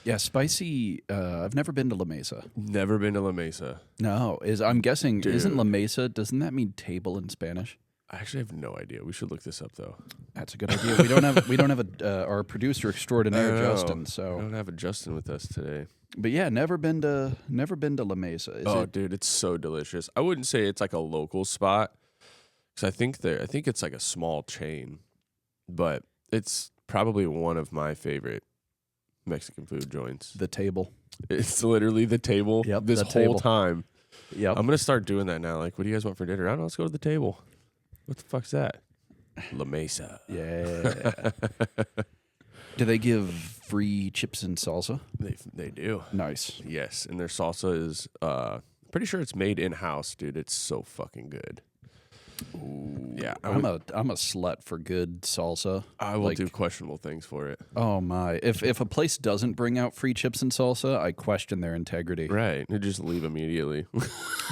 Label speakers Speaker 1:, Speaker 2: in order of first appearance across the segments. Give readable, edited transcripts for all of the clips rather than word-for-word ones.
Speaker 1: Yeah, spicy. I've never been to La Mesa.
Speaker 2: Never been to La Mesa.
Speaker 1: No, I'm guessing
Speaker 2: Dude.
Speaker 1: isn't La Mesa? Doesn't that mean table in Spanish?
Speaker 2: I actually have no idea. We should look this up though.
Speaker 1: That's a good idea. We don't have our producer extraordinaire Justin. So
Speaker 2: I don't have a Justin with us today.
Speaker 1: but yeah, never been to La Mesa. Is it?
Speaker 2: Dude, it's so delicious. I wouldn't say it's like a local spot because I think it's like a small chain, but it's probably one of my favorite Mexican food joints.
Speaker 1: The table.
Speaker 2: It's literally the table.
Speaker 1: Yep,
Speaker 2: this
Speaker 1: the
Speaker 2: whole
Speaker 1: table.
Speaker 2: time.
Speaker 1: Yep.
Speaker 2: I'm gonna start doing that now. Like, what do you guys want for dinner? I don't know. Let's go to the table. What the fuck's that? La Mesa.
Speaker 1: Yeah. Do they give free chips and salsa?
Speaker 2: They do.
Speaker 1: Nice.
Speaker 2: Yes, and their salsa is pretty sure it's made in house, dude. It's so fucking good.
Speaker 1: Ooh,
Speaker 2: Yeah,
Speaker 1: I'm a slut for good salsa.
Speaker 2: I will do questionable things for it.
Speaker 1: Oh my! If a place doesn't bring out free chips and salsa, I question their integrity.
Speaker 2: Right, you just leave immediately.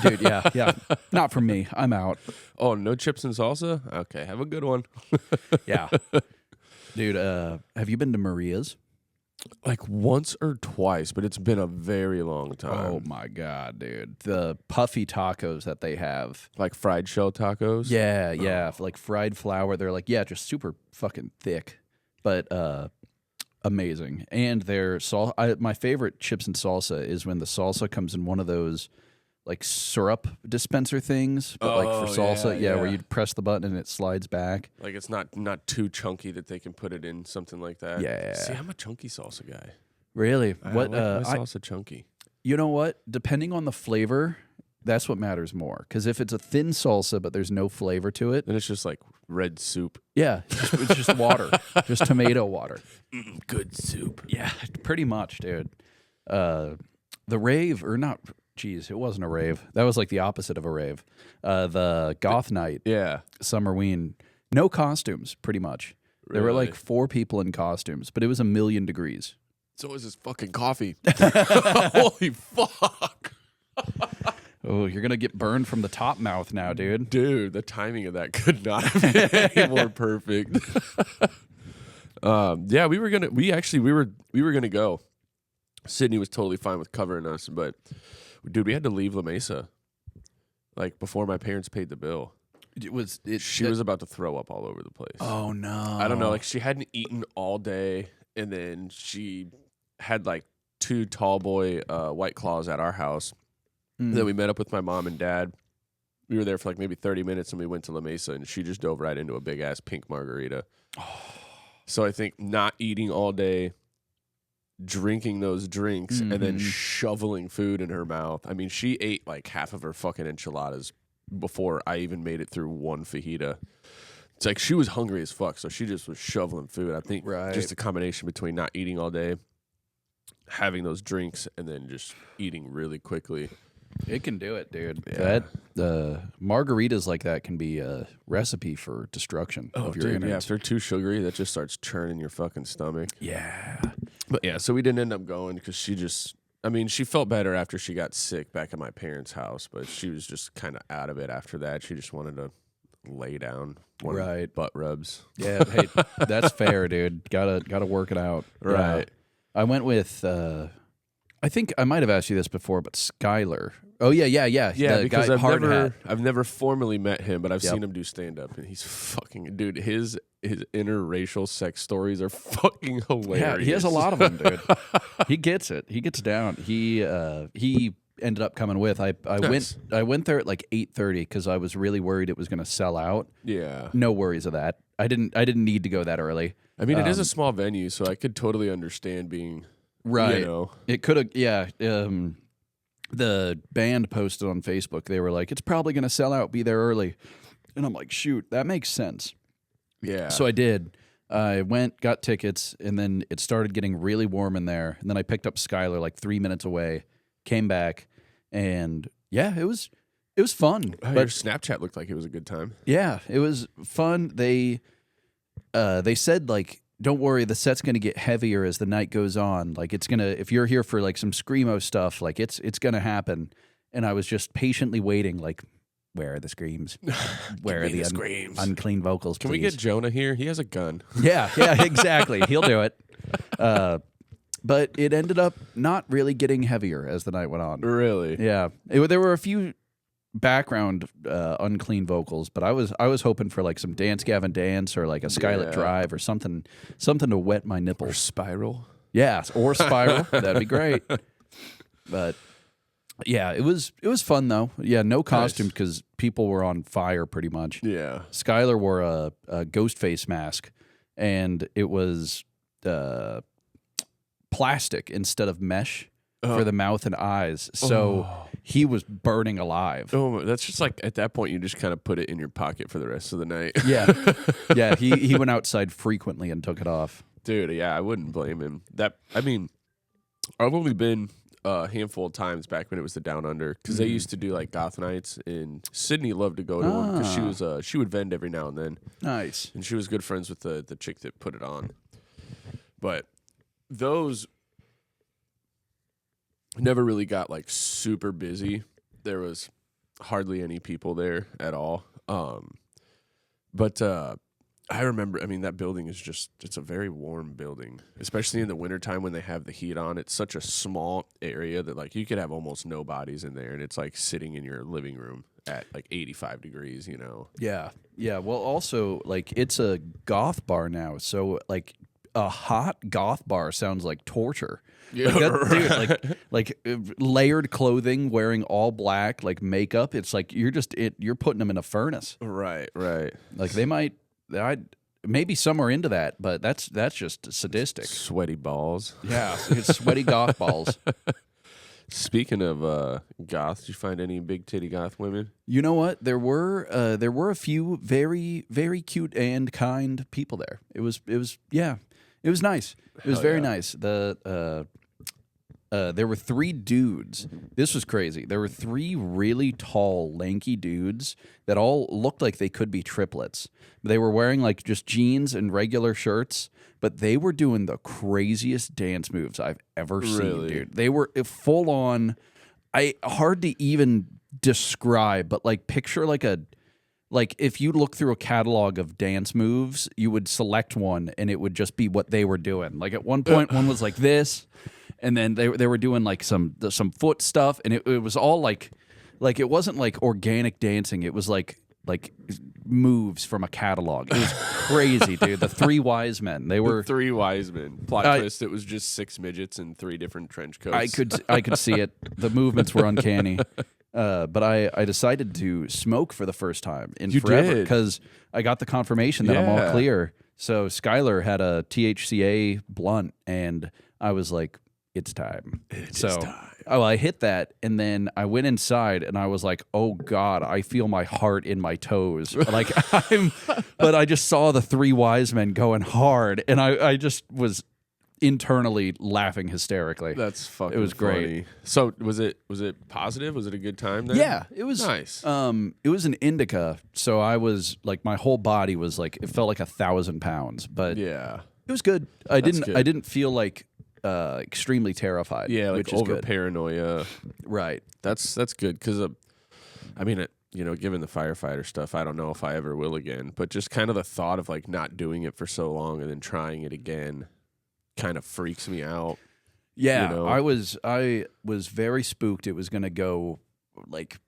Speaker 1: Dude, yeah. Not for me. I'm out.
Speaker 2: Oh, no chips and salsa? Okay, have a good one.
Speaker 1: Yeah. Dude, have you been to Maria's?
Speaker 2: Like once or twice, but it's been a very long time.
Speaker 1: Oh my god, dude. The puffy tacos that they have.
Speaker 2: Like fried shell tacos?
Speaker 1: Yeah. Like fried flour. They're like, yeah, just super fucking thick. But amazing. And their my favorite chips and salsa is when the salsa comes in one of those like syrup dispenser things, but like for salsa,
Speaker 2: yeah.
Speaker 1: where you press the button and it slides back.
Speaker 2: Like it's not too chunky that they can put it in something like that.
Speaker 1: Yeah.
Speaker 2: See, I'm a chunky salsa guy.
Speaker 1: Really?
Speaker 2: I
Speaker 1: What?
Speaker 2: like my salsa chunky.
Speaker 1: You know what? Depending on the flavor, that's what matters more. Because if it's a thin salsa but there's no flavor to it,
Speaker 2: Then it's just like red soup.
Speaker 1: yeah, it's just water, just tomato water.
Speaker 2: Good soup.
Speaker 1: Yeah, pretty much, dude. The rave, or not, geez, it wasn't a rave. That was like the opposite of a rave. The goth night,
Speaker 2: Yeah.
Speaker 1: Summerween, no costumes, pretty much. There were
Speaker 2: Really?
Speaker 1: like 4 people in costumes, but it was 1,000,000 degrees.
Speaker 2: So is this fucking coffee. Holy fuck.
Speaker 1: Oh, you're going to get burned from the top mouth now, dude.
Speaker 2: Dude, the timing of that could not have been any more perfect. Yeah, we were gonna go. Sydney was totally fine with covering us, but dude, we had to leave La Mesa like before my parents paid the bill. She was about to throw up all over the place.
Speaker 1: Oh, no.
Speaker 2: I don't know, like she hadn't eaten all day, and then she had like 2 tall boy White Claws at our house. Then we met up with my mom and dad. We were there for like maybe 30 minutes, and we went to La Mesa, and she just dove right into a big ass pink margarita. So I think not eating all day, drinking those drinks, and then shoveling food in her mouth. I mean, she ate like half of her fucking enchiladas before I even made it through one fajita. It's like she was hungry as fuck, so she just was shoveling food. I think just a combination between not eating all day, having those drinks, and then just eating really quickly.
Speaker 1: It can do it, dude.
Speaker 2: Yeah.
Speaker 1: That margaritas like that can be a recipe for destruction of your innards.
Speaker 2: Yeah, if they're too sugary, that just starts churning your fucking stomach.
Speaker 1: Yeah.
Speaker 2: But yeah, so we didn't end up going because she felt better after she got sick back at my parents' house, but she was just kind of out of it after that. She just wanted to lay down, butt rubs.
Speaker 1: Yeah, hey, that's fair, dude. Gotta work it out.
Speaker 2: Right.
Speaker 1: Yeah. I went with I think I might have asked you this before, but Skyler. Oh yeah.
Speaker 2: Yeah,
Speaker 1: the
Speaker 2: because
Speaker 1: guy,
Speaker 2: I've never formally met him, but I've
Speaker 1: Yep.
Speaker 2: seen him do stand up, and he's fucking dude. His interracial sex stories are fucking hilarious.
Speaker 1: Yeah, he has a lot of them, dude. He gets it. He gets down. He ended up coming with. I went there at like 8:30 because I was really worried it was going to sell out.
Speaker 2: Yeah.
Speaker 1: No worries of that. I didn't need to go that early.
Speaker 2: I mean, it is a small venue, so I could totally understand being
Speaker 1: right.
Speaker 2: You know.
Speaker 1: It could have. Yeah. The band posted on Facebook. They were like, "It's probably going to sell out. Be there early." And I'm like, "Shoot, that makes sense."
Speaker 2: Yeah.
Speaker 1: So I did. I went, got tickets, and then it started getting really warm in there. And then I picked up Skylar like 3 minutes away, came back, and yeah, it was fun.
Speaker 2: Your
Speaker 1: But
Speaker 2: Snapchat looked like it was a good time.
Speaker 1: yeah, it was fun. They said like, don't worry, the set's gonna get heavier as the night goes on. Like it's gonna, if you're here for like some screamo stuff, like it's gonna happen. And I was just patiently waiting, like, where are the screams? Where are the
Speaker 2: screams?
Speaker 1: Unclean vocals?
Speaker 2: Can we get Jonah here? He has a gun.
Speaker 1: Yeah, exactly. He'll do it. but it ended up not really getting heavier as the night went on.
Speaker 2: Really?
Speaker 1: Yeah, there were a few background unclean vocals, but I was hoping for like some Dance Gavin Dance or like a Skylit Drive or something to wet my nipples.
Speaker 2: Or Spiral.
Speaker 1: Yeah, or Spiral. That'd be great. But yeah, it was fun though. Yeah, no costume because people were on fire pretty much.
Speaker 2: Yeah.
Speaker 1: Skylar wore a ghost face mask, and it was plastic instead of mesh for the mouth and eyes. So he was burning alive.
Speaker 2: Oh, that's just like at that point you just kind of put it in your pocket for the rest of the night.
Speaker 1: Yeah. He went outside frequently and took it off.
Speaker 2: Dude, yeah, I wouldn't blame him. I've only been a handful of times back when it was the Down Under because they used to do like goth nights, and Sydney loved to go to them because she would vend every now and then.
Speaker 1: Nice.
Speaker 2: And she was good friends with the chick that put it on. But those never really got like super busy. There was hardly any people there at all. But I remember, that building is it's a very warm building, especially in the wintertime when they have the heat on. It's such a small area that like you could have almost no bodies in there, and it's like sitting in your living room at like 85 degrees,
Speaker 1: Yeah. Yeah. Well, also, like, it's a goth bar now. So, like, a hot goth bar sounds like torture.
Speaker 2: Yeah,
Speaker 1: dude, like layered clothing, wearing all black, like makeup. It's like you're putting them in a furnace.
Speaker 2: Right.
Speaker 1: Like maybe some are into that, but that's just sadistic.
Speaker 2: Sweaty balls.
Speaker 1: Yeah, it's sweaty goth balls.
Speaker 2: Speaking of goth, did you find any big titty goth women?
Speaker 1: You know what? There were a few very, very cute and kind people there. It was nice. It was very nice. There were 3 dudes. This was crazy. There were 3 really tall, lanky dudes that all looked like they could be triplets. They were wearing like just jeans and regular shirts, but they were doing the craziest dance moves I've ever seen, dude. They were full on. Hard to even describe, but like picture like if you look through a catalog of dance moves, you would select one and it would just be what they were doing. Like at one point, one was like this. And then they were doing like some foot stuff, and it was all like it wasn't like organic dancing. It was like moves from a catalog. It was crazy, dude. The 3 wise men. They were
Speaker 2: the 3 wise men. Plot twist: it was just 6 midgets in 3 different trench coats.
Speaker 1: I could see it. The movements were uncanny. But I decided to smoke for the first time in forever because I got the confirmation that I'm all clear. So Skylar had a THCA blunt, and I was like, it's time. It's time. I hit that, and then I went inside, and I was like, oh, God, I feel my heart in my toes. But I just saw the 3 wise men going hard, and I just was internally laughing hysterically.
Speaker 2: That's fucking
Speaker 1: It was
Speaker 2: funny.
Speaker 1: great.
Speaker 2: So was it positive? Was it a good time then?
Speaker 1: Yeah, it was
Speaker 2: nice.
Speaker 1: It was an indica, so I was like, my whole body was like, it felt like 1,000 pounds, but
Speaker 2: yeah,
Speaker 1: it was good. I
Speaker 2: good.
Speaker 1: didn't feel like extremely terrified.
Speaker 2: Yeah, like
Speaker 1: which is
Speaker 2: over
Speaker 1: good.
Speaker 2: paranoia.
Speaker 1: Right.
Speaker 2: That's good because given the firefighter stuff, I don't know if I ever will again. But just kind of the thought of like not doing it for so long and then trying it again kind of freaks me out.
Speaker 1: Yeah, I was very spooked. It was going to go like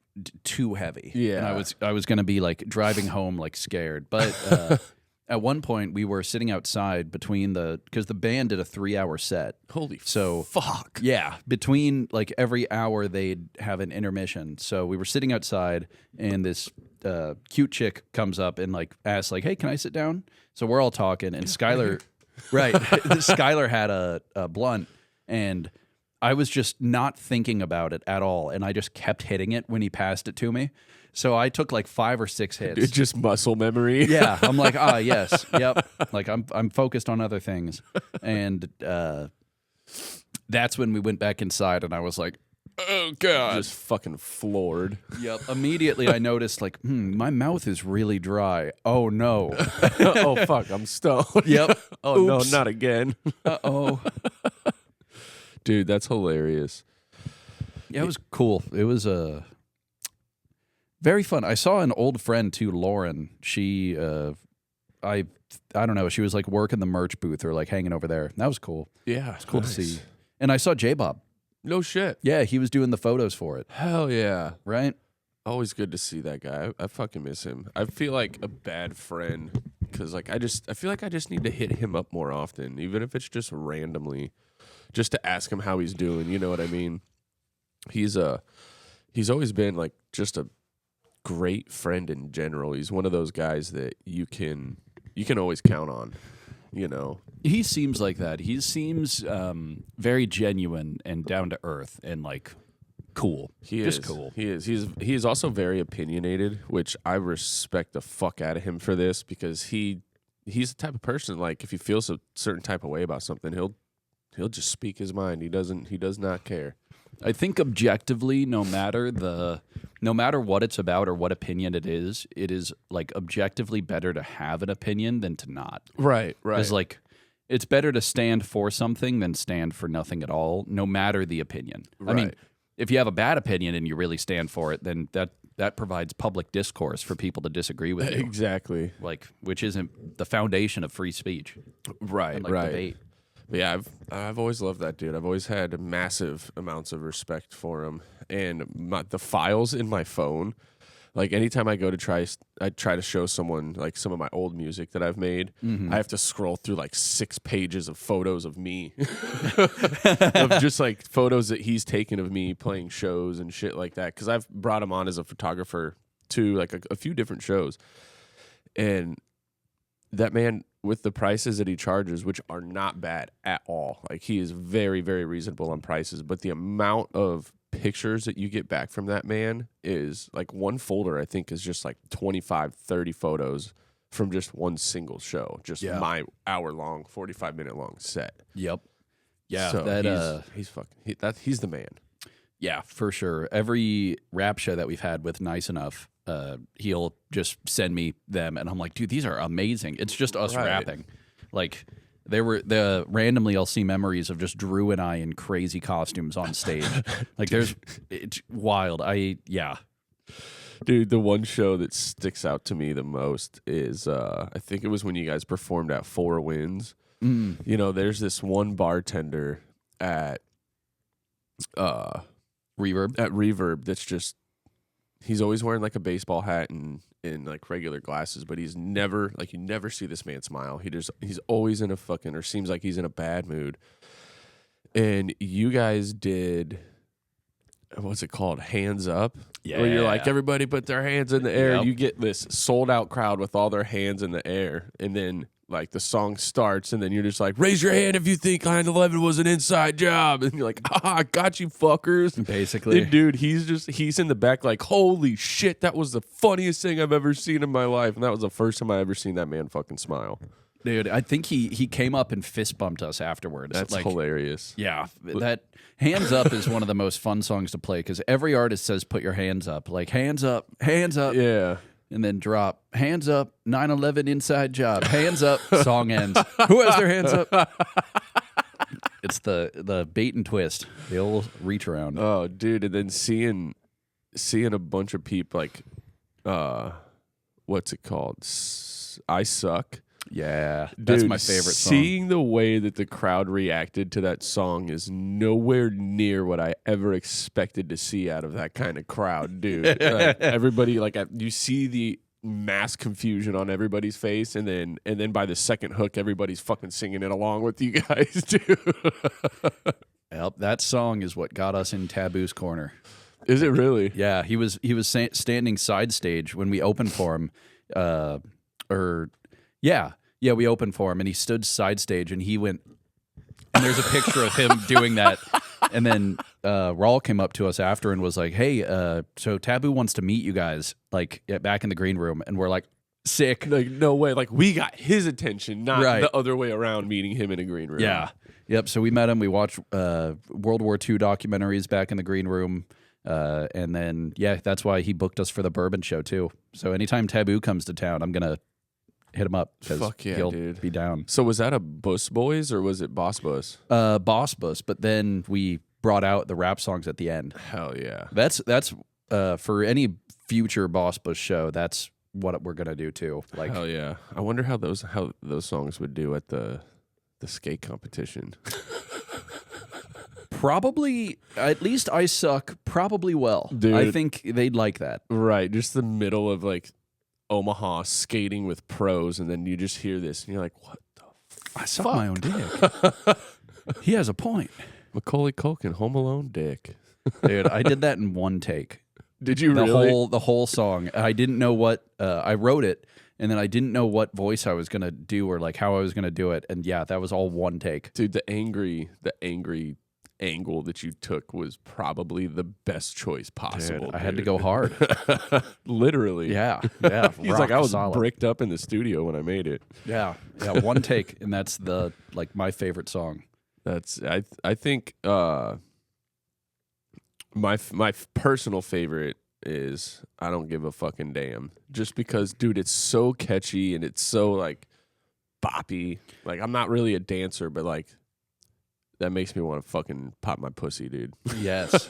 Speaker 1: too heavy.
Speaker 2: Yeah,
Speaker 1: and I was going to be like driving home like scared. But at one point we were sitting outside because the band did a 3-hour set.
Speaker 2: Holy
Speaker 1: fuck! Yeah, between like every hour they'd have an intermission. So we were sitting outside, and this cute chick comes up and like asks like, "Hey, can I sit down?" So we're all talking, and Skylar. Right. Skylar had a blunt, and I was just not thinking about it at all, and I just kept hitting it when he passed it to me. So I took like 5 or 6 hits.
Speaker 2: It's just muscle memory.
Speaker 1: Yeah. I'm like, yes. Yep. Like I'm focused on other things. And that's when we went back inside, and I was like, oh, God.
Speaker 2: Just fucking floored.
Speaker 1: Yep. Immediately I noticed like, my mouth is really dry. Oh, no.
Speaker 2: Oh, fuck. I'm stoned.
Speaker 1: Yep.
Speaker 2: Oh,
Speaker 1: Oops.
Speaker 2: no, not again.
Speaker 1: Uh-oh.
Speaker 2: Dude, that's hilarious.
Speaker 1: Yeah, it was cool. It was very fun. I saw an old friend too, Lauren. She, I don't know. She was like working the merch booth or like hanging over there. That was cool.
Speaker 2: Yeah,
Speaker 1: it's cool to see. And I saw J-Bob.
Speaker 2: No shit.
Speaker 1: Yeah, he was doing the photos for it.
Speaker 2: Hell yeah.
Speaker 1: Right?
Speaker 2: Always good to see that guy. I fucking miss him. I feel like a bad friend because like I feel like I just need to hit him up more often, even if it's just randomly, just to ask him how he's doing. You know what I mean? He's always been like just a great friend in general. He's one of those guys that you can always count on. You know,
Speaker 1: he seems like that. He seems very genuine and down to earth and like cool.
Speaker 2: He
Speaker 1: just
Speaker 2: is
Speaker 1: cool.
Speaker 2: He is also very opinionated, which I respect the fuck out of him for this because he's the type of person like if he feels a certain type of way about something, he'll just speak his mind. He does not care.
Speaker 1: I think objectively, no matter what it's about or what opinion it is like objectively better to have an opinion than to not.
Speaker 2: Right.
Speaker 1: It's like it's better to stand for something than stand for nothing at all, no matter the opinion.
Speaker 2: Right.
Speaker 1: I mean, if you have a bad opinion and you really stand for it, then that provides public discourse for people to disagree with you.
Speaker 2: Exactly.
Speaker 1: Like, which isn't the foundation of free speech.
Speaker 2: Right.
Speaker 1: And, like,
Speaker 2: right.
Speaker 1: debate.
Speaker 2: But yeah, I've always loved that dude. I've always had massive amounts of respect for him. And the files in my phone, like anytime I try to show someone like some of my old music that I've made, I have to scroll through like 6 pages of photos of me, of just like photos that he's taken of me playing shows and shit like that. Because I've brought him on as a photographer to like a few different shows, and that man with the prices that he charges, which are not bad at all. Like he is very, very reasonable on prices, but the amount of pictures that you get back from that man is like one folder, I think is just like 25, 30 photos from just one single show. Just my hour-long, 45-minute long set.
Speaker 1: Yep. Yeah.
Speaker 2: So he's the man.
Speaker 1: Yeah, for sure. Every rap show that we've had with Nice Enough, he'll just send me them, and I'm like, dude, these are amazing. It's just us rapping. Like, randomly I'll see memories of just Drew and I in crazy costumes on stage. Like, it's wild.
Speaker 2: Dude, the one show that sticks out to me the most is, I think it was when you guys performed at Four Winds. You know, there's this one bartender at Reverb that's just, he's always wearing like a baseball hat and like regular glasses, but he's never like, you never see this man smile. He's always in a fucking, or seems like he's in a bad mood. And you guys did, what's it called? Hands Up.
Speaker 1: Yeah.
Speaker 2: Where you're like, everybody put their hands in the air.
Speaker 1: Yep.
Speaker 2: You get this sold out crowd with all their hands in the air. And then like the song starts and then you're just like, raise your hand if you think 9/11 was an inside job. And you're like, I got you fuckers.
Speaker 1: Basically.
Speaker 2: And dude, he's in the back like, holy shit, that was the funniest thing I've ever seen in my life. And that was the first time I ever seen that man fucking smile.
Speaker 1: Dude, I think he came up and fist bumped us afterwards.
Speaker 2: That's like, hilarious.
Speaker 1: Yeah, that Hands Up is one of the most fun songs to play because every artist says put your hands up. Like, hands up,
Speaker 2: Yeah.
Speaker 1: and then drop, hands up, 9/11 inside job, hands up, song ends. Who has their hands up? It's the bait and twist, the old reach around.
Speaker 2: Oh, dude, and then seeing a bunch of people like, what's it called? I Suck.
Speaker 1: Yeah, that's
Speaker 2: Dude,
Speaker 1: my favorite song.
Speaker 2: Seeing the way that the crowd reacted to that song is nowhere near what I ever expected to see out of that kind of crowd, dude. Like, everybody, like, you see the mass confusion on everybody's face, and then by the second hook, everybody's fucking singing it along with you guys, dude.
Speaker 1: Yep, that song is what got us in Taboo's corner.
Speaker 2: Is it really?
Speaker 1: Yeah, he was standing side stage when we opened for him, Yeah, we opened for him, and he stood side stage, and he went, and there's a picture of him doing that, and then Raul came up to us after and was like, hey, so Taboo wants to meet you guys, like, back in the green room, and we're like, sick.
Speaker 2: Like, no way. Like, we got his attention, not the other way around, meeting him in a green room.
Speaker 1: Yeah. Yep, so we met him, we watched World War II documentaries back in the green room, and then, that's why he booked us for the Bourbon Show, too. So anytime Taboo comes to town, I'm going to hit him up because he'll be down.
Speaker 2: So was that a Bus Boys or was it Boss Bus?
Speaker 1: Boss Bus, but then we brought out the rap songs at the end.
Speaker 2: Hell yeah.
Speaker 1: That's for any future Boss Bus show, that's what we're gonna do too. Like,
Speaker 2: hell yeah. I wonder how those songs would do at the skate competition.
Speaker 1: Probably, at least I suck probably well.
Speaker 2: Dude.
Speaker 1: I think they'd like that.
Speaker 2: Right, just the middle of like Omaha skating with pros, and then you just hear this, and you're like, "What the fuck?"
Speaker 1: I suck my own dick. He has a point.
Speaker 2: Macaulay Culkin, Home Alone, dick.
Speaker 1: Dude, I did that in one take.
Speaker 2: Did you really?
Speaker 1: The whole song. I didn't know what I wrote it, and then I didn't know what voice I was gonna do or like how I was gonna do it. And yeah, that was all one take.
Speaker 2: Dude, the angry angle that you took was probably the best choice possible.
Speaker 1: Dude, I had to go hard.
Speaker 2: Literally.
Speaker 1: Yeah.
Speaker 2: He's like, I was bricked up in the studio when I made it.
Speaker 1: Yeah, one take, and that's the like my favorite song.
Speaker 2: That's I think my personal favorite is I Don't Give a Fucking Damn. Just because, dude, it's so catchy and it's so like boppy. Like, I'm not really a dancer, but like that makes me want to fucking pop my pussy, dude.
Speaker 1: Yes.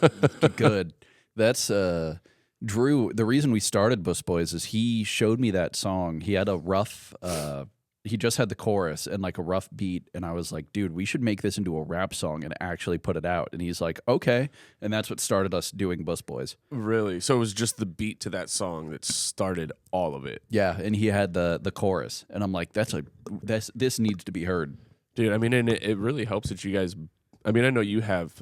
Speaker 1: Good. That's Drew. The reason we started Bus Boys is he showed me that song. He had a rough he just had the chorus and like a rough beat, and I was like, dude, we should make this into a rap song and actually put it out. And he's like, okay. And that's what started us doing Bus Boys.
Speaker 2: Really? So it was just the beat to that song that started all of it.
Speaker 1: Yeah, and he had the chorus, and I'm like, this needs to be heard.
Speaker 2: Dude, I mean, and it really helps that you guys, I mean, I know you have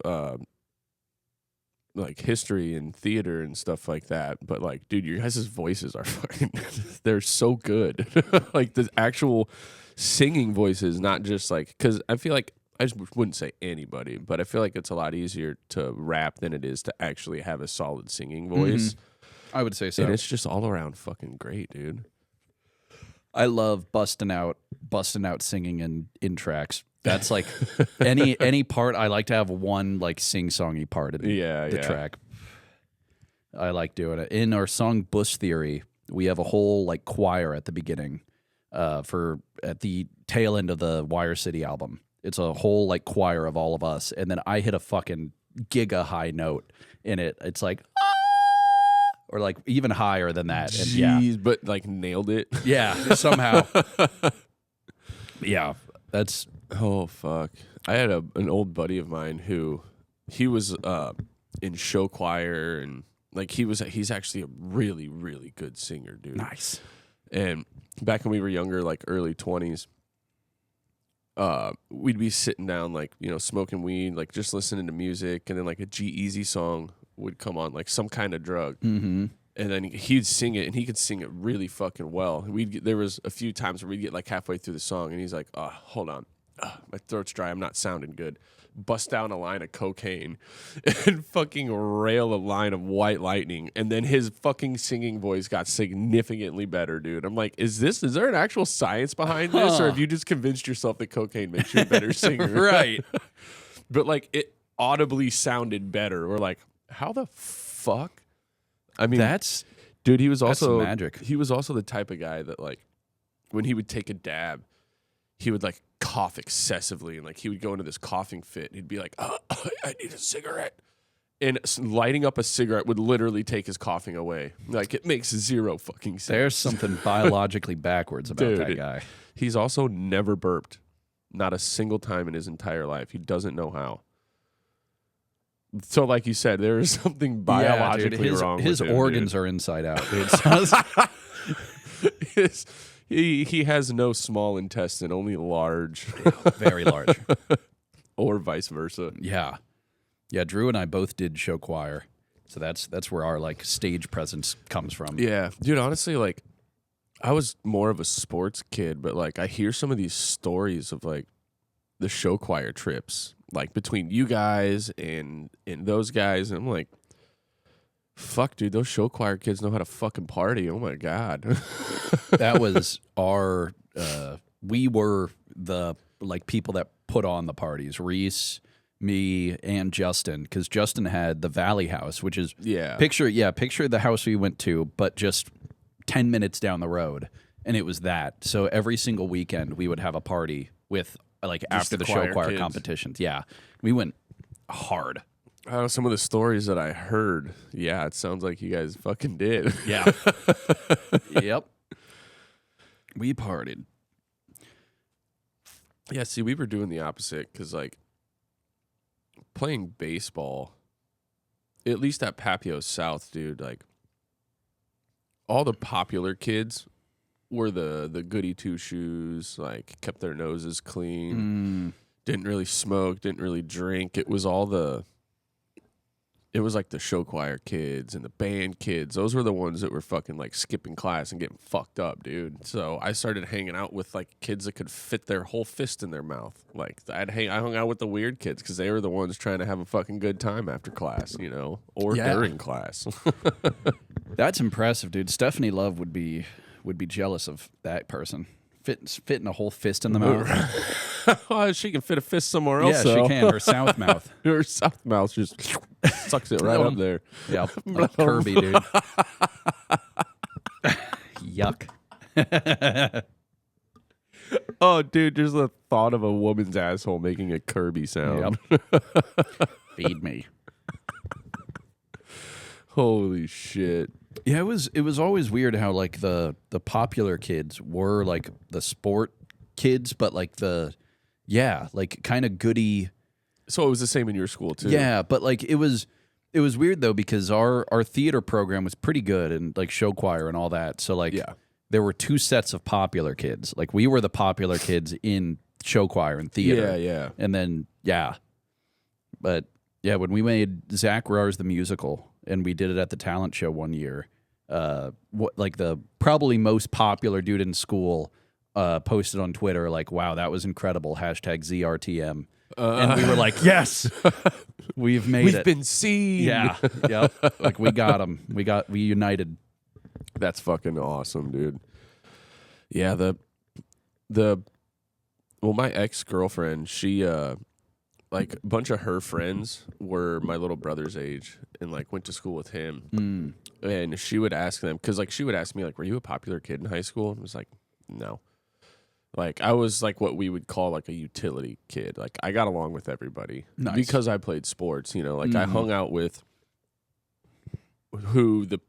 Speaker 2: like history and theater and stuff like that, but like, dude, your guys' voices are fucking, they're so good. Like the actual singing voices, not just like, because I feel like, I just wouldn't say anybody, but I feel like it's a lot easier to rap than it is to actually have a solid singing voice.
Speaker 1: I would say so.
Speaker 2: And it's just all around fucking great, dude.
Speaker 1: I love busting out singing in tracks. That's like any part. I like to have one like sing-songy part in the track. I like doing it. In our song Bush Theory, we have a whole like choir at the beginning at the tail end of the Wire City album. It's a whole like choir of all of us, and then I hit a fucking giga high note in it. It's like or like even higher than that.
Speaker 2: Jeez,
Speaker 1: and
Speaker 2: but like nailed it.
Speaker 1: Yeah, somehow. Yeah, that's...
Speaker 2: Oh, fuck. I had an old buddy of mine who, he was in show choir, and like he's actually a really, really good singer, dude.
Speaker 1: Nice.
Speaker 2: And back when we were younger, like early 20s, we'd be sitting down, like, you know, smoking weed, like just listening to music, and then like a G-Eazy song would come on, like Some Kind of Drug.
Speaker 1: Mm-hmm.
Speaker 2: And then he'd sing it, and he could sing it really fucking well. There was a few times where we'd get like halfway through the song, and he's like, hold on. My throat's dry. I'm not sounding good. Bust down a line of cocaine and fucking rail a line of White Lightning. And then his fucking singing voice got significantly better, dude. I'm like, is there an actual science behind this? Or have you just convinced yourself that cocaine makes you a better singer?
Speaker 1: Right.
Speaker 2: But like, it audibly sounded better. We're like, how the fuck? I mean, dude, he was also
Speaker 1: magic.
Speaker 2: He was also the type of guy that like, when he would take a dab, he would like cough excessively, and like he would go into this coughing fit. He'd be like, I need a cigarette. And lighting up a cigarette would literally take his coughing away. Like, it makes zero fucking sense.
Speaker 1: There's something biologically backwards about that guy.
Speaker 2: He's also never burped. Not a single time in his entire life. He doesn't know how. So like you said, there is something biologically wrong with him.
Speaker 1: His organs are inside out, dude.
Speaker 2: He has no small intestine, only large.
Speaker 1: Very large.
Speaker 2: Or vice versa.
Speaker 1: Yeah. Yeah, Drew and I both did show choir. So that's where our like stage presence comes from.
Speaker 2: Yeah. Dude, honestly, like, I was more of a sports kid, but like I hear some of these stories of like the show choir trips, like between you guys and those guys, and I'm like, fuck, dude, those show choir kids know how to fucking party. Oh my God.
Speaker 1: That was our we were the like people that put on the parties. Reese, me, and Justin, because Justin had the Valley House, which is picture the house we went to, but just 10 minutes down the road, and it was that. So every single weekend we would have a party with like just after the show choir competitions. Yeah, we went hard.
Speaker 2: Some of the stories that I heard, yeah, it sounds like you guys fucking did.
Speaker 1: Yeah. Yep. We partied.
Speaker 2: Yeah, see, we were doing the opposite because, like, playing baseball, at least at Papio South, dude, like all the popular kids were the goody two shoes, like kept their noses clean, didn't really smoke, didn't really drink. It was like the show choir kids and the band kids. Those were the ones that were fucking like skipping class and getting fucked up, dude. So I started hanging out with like kids that could fit their whole fist in their mouth. Like I hung out with the weird kids because they were the ones trying to have a fucking good time after class, or during class.
Speaker 1: That's impressive, dude. Stephanie Love would be jealous of that person. Fitting a whole fist in the mouth.
Speaker 2: Well, she can fit a fist somewhere else.
Speaker 1: Yeah, she can. Her south mouth.
Speaker 2: Her south mouth just sucks it right up there.
Speaker 1: Yeah, like Kirby, dude. Yuck.
Speaker 2: Oh, dude, just the thought of a woman's asshole making a Kirby sound.
Speaker 1: Yep. Feed me.
Speaker 2: Holy shit.
Speaker 1: Yeah, it was always weird how like the popular kids were like the sport kids, but like like kind of goody.
Speaker 2: So it was the same in your school too.
Speaker 1: Yeah, but like it was weird though because our theater program was pretty good and like show choir and all that. So like there were two sets of popular kids. Like we were the popular kids in show choir and theater.
Speaker 2: Yeah.
Speaker 1: And then but yeah, when we made Zach Rars the musical and we did it at the talent show one year, like the probably most popular dude in school posted on Twitter like, "Wow, that was incredible." #ZRTM. And we were like, "Yes, we've made it.
Speaker 2: We've been seen."
Speaker 1: Yeah, yep. Like we got him. We united.
Speaker 2: That's fucking awesome, dude. Yeah, my ex-girlfriend, she like a bunch of her friends were my little brother's age and like went to school with him. And she would ask them, because like she would ask me like, "Were you a popular kid in high school?" And I was like, "No." Like I was like what we would call like a utility kid. Like I got along with everybody because I played sports. Like I hung out with who the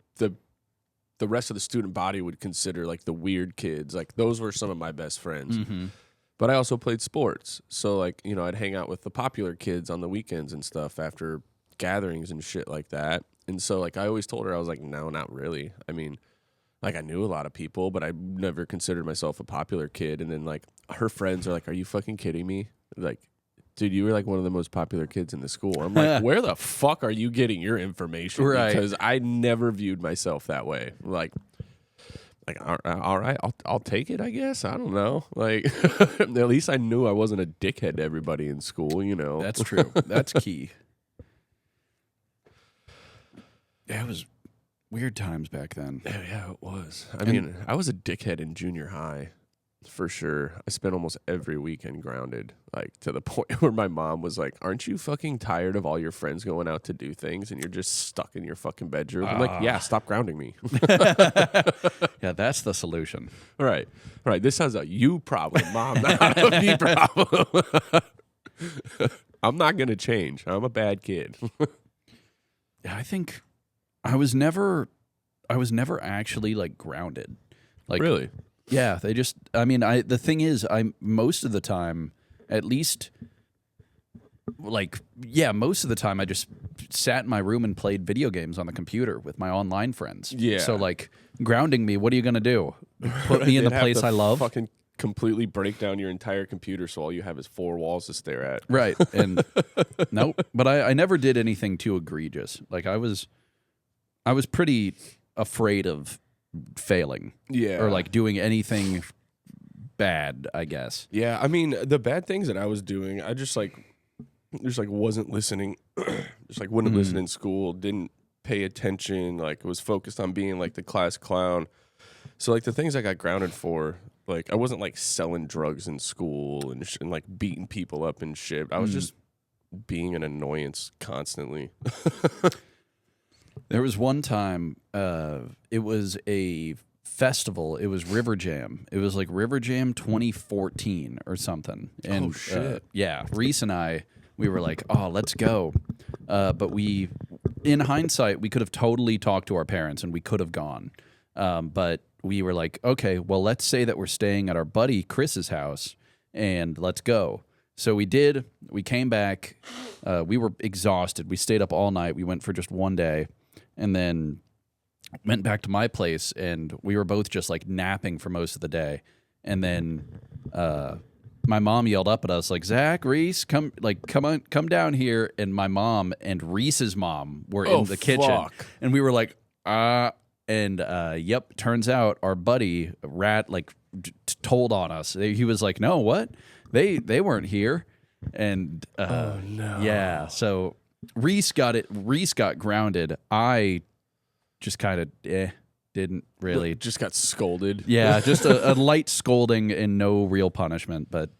Speaker 2: rest of the student body would consider like the weird kids. Like those were some of my best friends. But I also played sports. So like, I'd hang out with the popular kids on the weekends and stuff after gatherings and shit like that. And so like I always told her, I was like, "No, not really." I mean, like I knew a lot of people, but I never considered myself a popular kid. And then like her friends are like, "Are you fucking kidding me? Like, dude, you were like one of the most popular kids in the school." I'm like, "Where the fuck are you getting your information?"
Speaker 1: Right.
Speaker 2: Because I never viewed myself that way. Like all right, I'll take it, I guess. I don't know. Like at least I knew I wasn't a dickhead to everybody in school,
Speaker 1: That's true. That's key. Yeah, it was weird times back then.
Speaker 2: Yeah, it was. I mean, I was a dickhead in junior high, for sure. I spent almost every weekend grounded, like to the point where my mom was like, "Aren't you fucking tired of all your friends going out to do things and you're just stuck in your fucking bedroom?" I'm like, "Yeah, stop grounding me."
Speaker 1: Yeah, that's the solution.
Speaker 2: Right. This sounds like you problem, Mom, not a me problem. I'm not going to change. I'm a bad kid.
Speaker 1: Yeah, I think I was never actually like grounded. Like
Speaker 2: really?
Speaker 1: Yeah, they just the thing is most of the time, at least most of the time I just sat in my room and played video games on the computer with my online friends.
Speaker 2: Yeah.
Speaker 1: So like grounding me, what are you going to do? Put me in the place I love?
Speaker 2: Fucking completely break down your entire computer so all you have is four walls to stare at.
Speaker 1: Right. And nope. But I never did anything too egregious. Like I was pretty afraid of failing.
Speaker 2: Yeah.
Speaker 1: Or like doing anything bad, I guess.
Speaker 2: Yeah. I mean, the bad things that I was doing, I just wasn't listening. Just like wouldn't listen in school, didn't pay attention, like was focused on being like the class clown. So like the things I got grounded for, like I wasn't like selling drugs in school and like beating people up and shit. I was just being an annoyance constantly.
Speaker 1: There was one time, it was a festival. It was River Jam. It was like River Jam 2014 or something. And,
Speaker 2: oh shit!
Speaker 1: Yeah, Reese and I, we were like, "Oh, let's go," but we, in hindsight, we could have totally talked to our parents and we could have gone, but we were like, "Okay, well, let's say that we're staying at our buddy Chris's house and let's go." So we did. We came back. We were exhausted. We stayed up all night. We went for just one day, and then went back to my place, and we were both just like napping for most of the day. And then my mom yelled up at us like, "Zach, Reese, come down here." And my mom and Reese's mom were in the kitchen, and we were like, yep. Turns out our buddy Rat told on us. He was like, "No, what? They weren't here." And
Speaker 2: oh no,
Speaker 1: yeah. So Reese got it. Reese got grounded. I just kind of didn't really.
Speaker 2: Just got scolded.
Speaker 1: Yeah, just a light scolding and no real punishment. But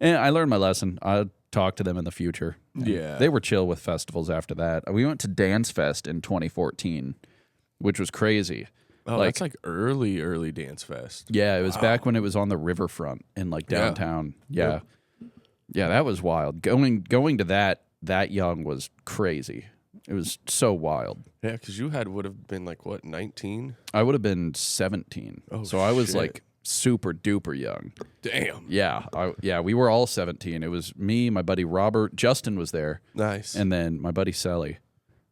Speaker 1: I learned my lesson. I'll talk to them in the future.
Speaker 2: Yeah.
Speaker 1: They were chill with festivals after that. We went to Dance Fest in 2014, which was crazy.
Speaker 2: Oh, that's like early Dance Fest.
Speaker 1: Yeah, it was back when it was on the riverfront in like downtown. Yeah. Yeah, that was wild. Going to that young was crazy. It was so wild.
Speaker 2: Yeah, because you would have been like, what, 19?
Speaker 1: I would have been 17.
Speaker 2: Oh,
Speaker 1: so I was like super duper young.
Speaker 2: Damn.
Speaker 1: Yeah, we were all 17. It was me, my buddy Robert, Justin was there.
Speaker 2: Nice.
Speaker 1: And then my buddy Sally.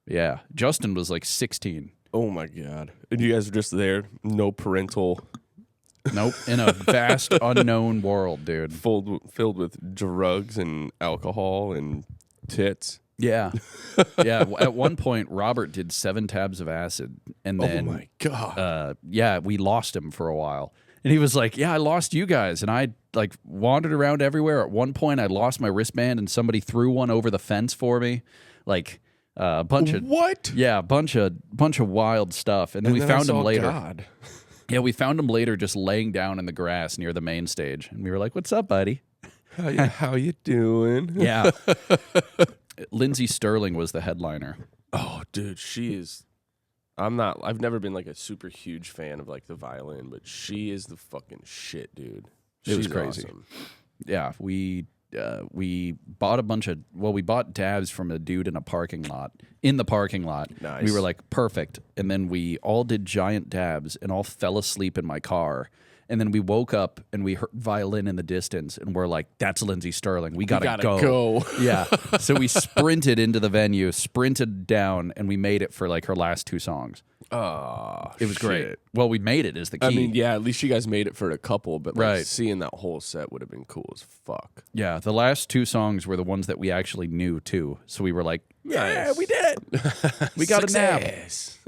Speaker 1: Yeah, Justin was like 16.
Speaker 2: Oh my God. And you guys were just there, no parental.
Speaker 1: Nope, in a vast unknown world, dude.
Speaker 2: Filled with drugs and alcohol and tits.
Speaker 1: Yeah. Yeah. At one point, Robert did 7 tabs of acid. And then,
Speaker 2: oh my God.
Speaker 1: We lost him for a while. And he was like, "Yeah, I lost you guys." And I like wandered around everywhere. At one point, I lost my wristband and somebody threw one over the fence for me. Like a bunch of.
Speaker 2: What?
Speaker 1: Yeah, a bunch of wild stuff. And then we found him later.
Speaker 2: God.
Speaker 1: Yeah, we found him later just laying down in the grass near the main stage. And we were like, "What's up, buddy?"
Speaker 2: How you doing?
Speaker 1: Yeah. Lindsay Sterling was the headliner.
Speaker 2: Oh, dude, she is. I've never been like a super huge fan of like the violin, but she is the fucking shit, dude.
Speaker 1: It was crazy.
Speaker 2: Awesome.
Speaker 1: Yeah, we bought we bought dabs from a dude in the parking lot.
Speaker 2: Nice.
Speaker 1: We were like, perfect. And then we all did giant dabs and all fell asleep in my car. And then we woke up and we heard violin in the distance and we're like, "That's Lindsay Sterling. We gotta
Speaker 2: go."
Speaker 1: Yeah. So we sprinted into the venue, sprinted down, and we made it for like her last 2 songs.
Speaker 2: Oh,
Speaker 1: It was great. Well, we made it is the key.
Speaker 2: I mean, yeah, at least you guys made it for a couple, but like
Speaker 1: Right.
Speaker 2: seeing that whole set would have been cool as fuck.
Speaker 1: Yeah, the last 2 songs were the ones that we actually knew too. So we were like, "Yeah,
Speaker 2: Nice.
Speaker 1: we did it. We got a nap."
Speaker 2: Success.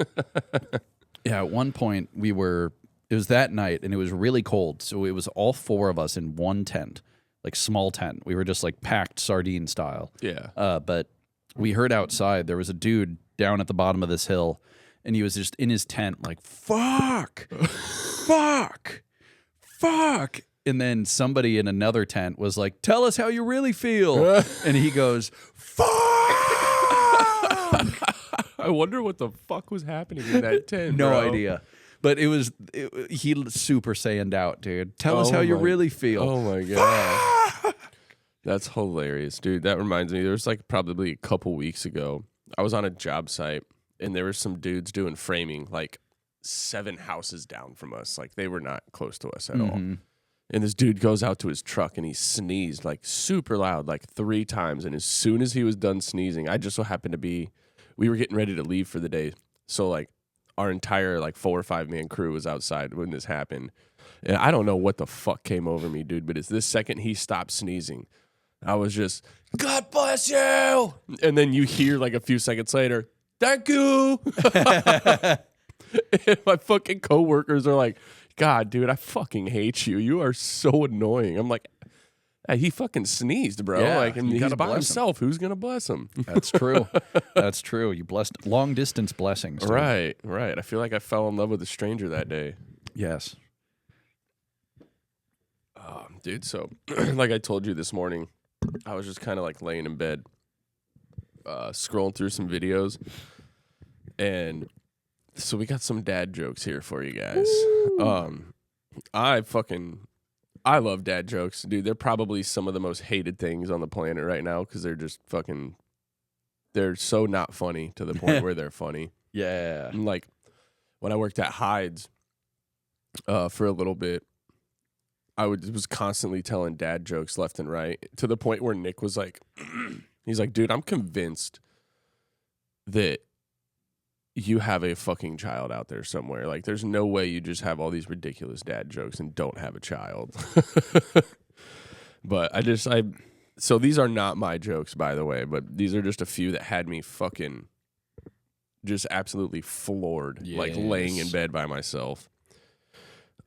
Speaker 1: Yeah, at one point it was that night and it was really cold. So it was all 4 of us in one tent, like small tent. We were just like packed sardine style.
Speaker 2: Yeah.
Speaker 1: But we heard outside there was a dude down at the bottom of this hill and he was just in his tent like, "Fuck, fuck, fuck." And then somebody in another tent was like, "Tell us how you really feel." And he goes, "Fuck."
Speaker 2: I wonder what the fuck was happening in that tent.
Speaker 1: No
Speaker 2: bro.
Speaker 1: idea. But he super Saiyan'd out, dude. Tell us how you really feel.
Speaker 2: Oh my God. That's hilarious, dude. That reminds me, there was like probably a couple weeks ago, I was on a job site and there were some dudes doing framing like 7 houses down from us. Like they were not close to us at all. And this dude goes out to his truck and he sneezed like super loud, like 3 times. And as soon as he was done sneezing, I just so happened to be, we were getting ready to leave for the day. So like our entire like 4 or 5 man crew was outside when this happened. And I don't know what the fuck came over me, dude, but it's this second he stopped sneezing, I was just, "God bless you." And then you hear like a few seconds later, "Thank you." And my fucking coworkers are like, "God, dude, I fucking hate you. You are so annoying." I'm like, "Hey, he fucking sneezed, bro."
Speaker 1: Yeah,
Speaker 2: like, and
Speaker 1: you
Speaker 2: he's
Speaker 1: gotta
Speaker 2: by
Speaker 1: bless
Speaker 2: himself. Who's gonna bless him?
Speaker 1: That's true. That's true. You blessed long distance blessings. Dude.
Speaker 2: Right. I feel like I fell in love with a stranger that day.
Speaker 1: Yes.
Speaker 2: Dude, so like I told you this morning, I was just kind of like laying in bed, scrolling through some videos, and so we got some dad jokes here for you guys. I love dad jokes, dude. They're probably some of the most hated things on the planet right now because they're just fucking, they're so not funny to the point where they're funny.
Speaker 1: Yeah.
Speaker 2: And like when I worked at Hyde's for a little bit, was constantly telling dad jokes left and right to the point where Nick was like, he's like, dude, I'm convinced that you have a fucking child out there somewhere. Like, there's no way you just have all these ridiculous dad jokes and don't have a child. But so these are not my jokes, by the way, but these are just a few that had me fucking just absolutely floored, like laying in bed by myself.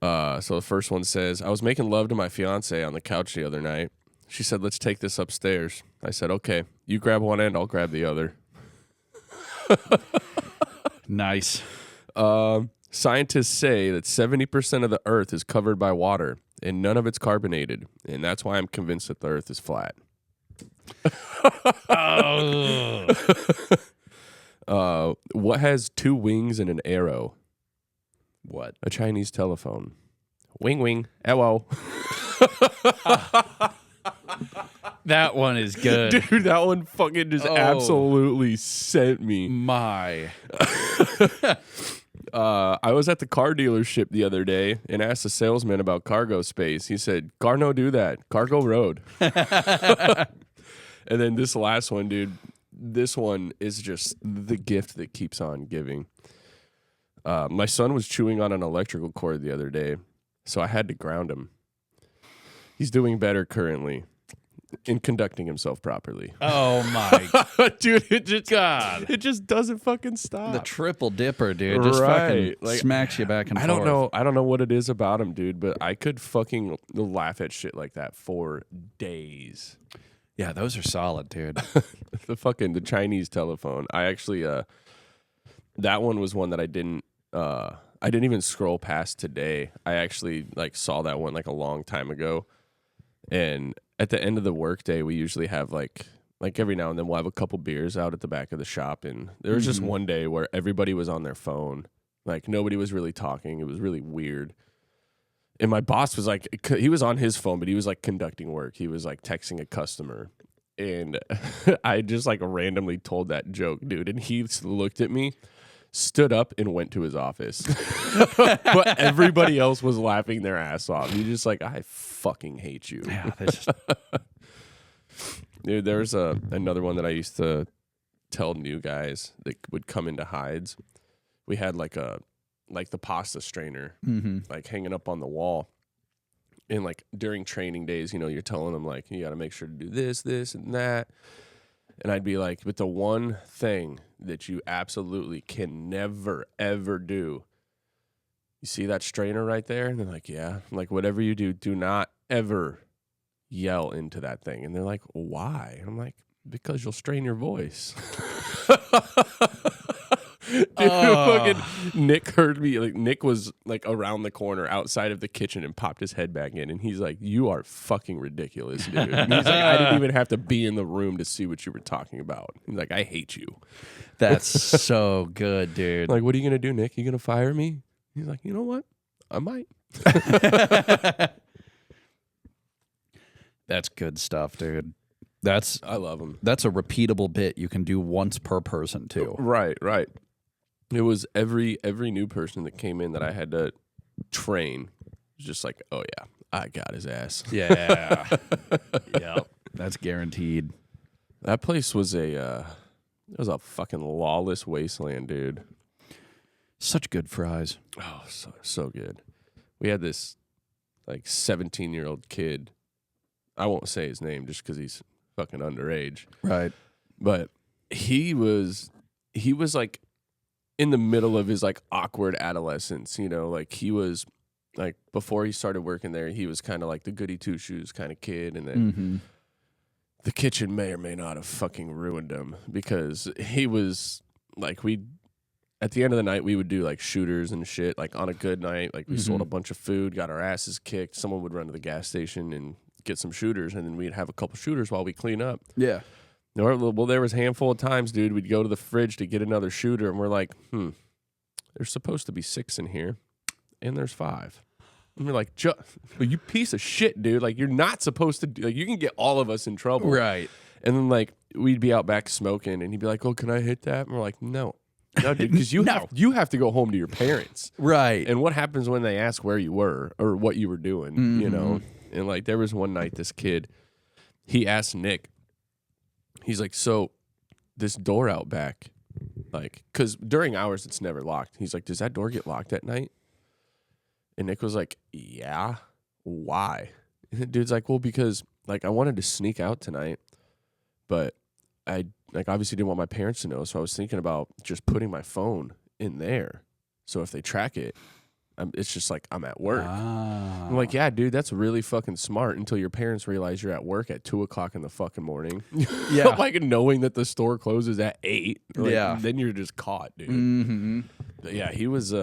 Speaker 2: So the first one says, I was making love to my fiance on the couch the other night. She said, let's take this upstairs. I said, okay, you grab one end, I'll grab the other.
Speaker 1: Nice.
Speaker 2: Scientists say that 70% of the earth is covered by water and none of it's carbonated. And that's why I'm convinced that the earth is flat. What has 2 wings and an arrow?
Speaker 1: What?
Speaker 2: A Chinese telephone. Wing wing. Hello.
Speaker 1: That one is good.
Speaker 2: Dude, that one fucking just absolutely sent me.
Speaker 1: My.
Speaker 2: I was at the car dealership the other day and asked the salesman about cargo space. He said, "Car no do that. Cargo road." And then this last one, dude, this one is just the gift that keeps on giving. My son was chewing on an electrical cord the other day, so I had to ground him. He's doing better currently in conducting himself properly.
Speaker 1: Oh my
Speaker 2: dude, it just doesn't fucking stop.
Speaker 1: The triple dipper, dude, just fucking smacks you back and forth.
Speaker 2: I don't know what it is about him, dude, but I could fucking laugh at shit like that for days.
Speaker 1: Yeah, those are solid, dude.
Speaker 2: The Chinese telephone. I actually that one was one that I didn't even scroll past today. I actually saw that one a long time ago. And at the end of the workday, we usually have like every now and then we'll have a couple beers out at the back of the shop. And there was just one day where everybody was on their phone. Like, nobody was really talking. It was really weird. And my boss was he was on his phone, but he was conducting work. He was texting a customer. And I just randomly told that joke, dude. And he looked at me, stood up, and went to his office. But everybody else was laughing their ass off. He's just I fucking hate you.
Speaker 1: Yeah,
Speaker 2: Dude, there's another one that I used to tell new guys that would come into hides. We had the pasta strainer hanging up on the wall. And during training days, you're telling them you got to make sure to do this, and that. And I'd be like, but the one thing that you absolutely can never, ever do, you see that strainer right there? And they're like, yeah. I'm like, whatever you do, do not ever yell into that thing. And they're like, why? And I'm like, because you'll strain your voice. Dude, fucking Nick heard me. Nick was around the corner outside of the kitchen and popped his head back in. And he's like, you are fucking ridiculous, dude. And he's like, I didn't even have to be in the room to see what you were talking about. He's like, I hate you.
Speaker 1: That's so good, dude.
Speaker 2: Like, what are you going to do, Nick? You going to fire me? He's like, you know what? I might.
Speaker 1: That's good stuff, dude.
Speaker 2: I love him.
Speaker 1: That's a repeatable bit you can do once per person, too.
Speaker 2: Right. It was every new person that came in that I had to train. It was just oh yeah, I got his ass.
Speaker 1: Yeah. Yep. That's guaranteed.
Speaker 2: That place was it was a fucking lawless wasteland, dude.
Speaker 1: Such good fries.
Speaker 2: Oh, so good. We had this 17-year-old kid. I won't say his name just because he's fucking underage.
Speaker 1: Right.
Speaker 2: But he was in the middle of his awkward adolescence, he was before he started working there, he was kind of the goody two shoes kind of kid, and then the kitchen may or may not have fucking ruined him because he was at the end of the night we would do shooters and shit. On a good night, we sold a bunch of food, got our asses kicked. Someone would run to the gas station and get some shooters, and then we'd have a couple shooters while we clean up.
Speaker 1: Yeah.
Speaker 2: Well, there was a handful of times, dude, we'd go to the fridge to get another shooter, and we're like, there's supposed to be 6 in here, and there's 5. And we're like, you piece of shit, dude. You're not supposed to do, you can get all of us in trouble.
Speaker 1: Right.
Speaker 2: And then, we'd be out back smoking, and he'd be like, oh, can I hit that? And we're like, no, No, dude, because you have to go home to your parents.
Speaker 1: Right.
Speaker 2: And what happens when they ask where you were or what you were doing, you know? And like there was one night this kid, he asked Nick, he's like, so this door out back, like, because during hours it's never locked. He's like, does that door get locked at night? And Nick was like, yeah. Why? And the dude's like, well, because like I wanted to sneak out tonight, but I like obviously didn't want my parents to know, so I was thinking about just putting my phone in there. So if they track it, it's just like I'm at work. I'm like, yeah, dude, that's really fucking smart until your parents realize you're at work at 2:00 in the fucking morning.
Speaker 1: Yeah.
Speaker 2: Like knowing that the store closes at 8. Like,
Speaker 1: yeah.
Speaker 2: Then you're just caught, dude.
Speaker 1: Mm-hmm.
Speaker 2: But yeah, he was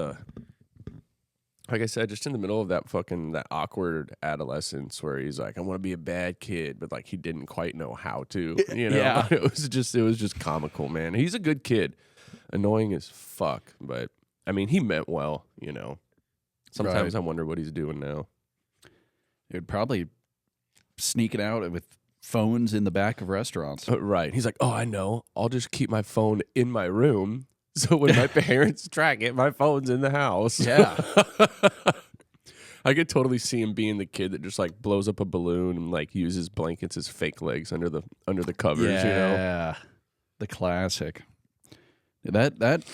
Speaker 2: like I said, just in the middle of that awkward adolescence where he's like, I want to be a bad kid, but like he didn't quite know how to, you know.
Speaker 1: Yeah.
Speaker 2: It was just comical, man. He's a good kid. Annoying as fuck, but I mean, he meant well, you know. Sometimes I wonder what he's doing now.
Speaker 1: It would probably sneaking out with phones in the back of restaurants.
Speaker 2: Right. He's like, oh, I know. I'll just keep my phone in my room. So when my parents track it, my phone's in the house.
Speaker 1: Yeah.
Speaker 2: I could totally see him being the kid that just like blows up a balloon and like uses blankets as fake legs under the covers, you know?
Speaker 1: Yeah. The classic. That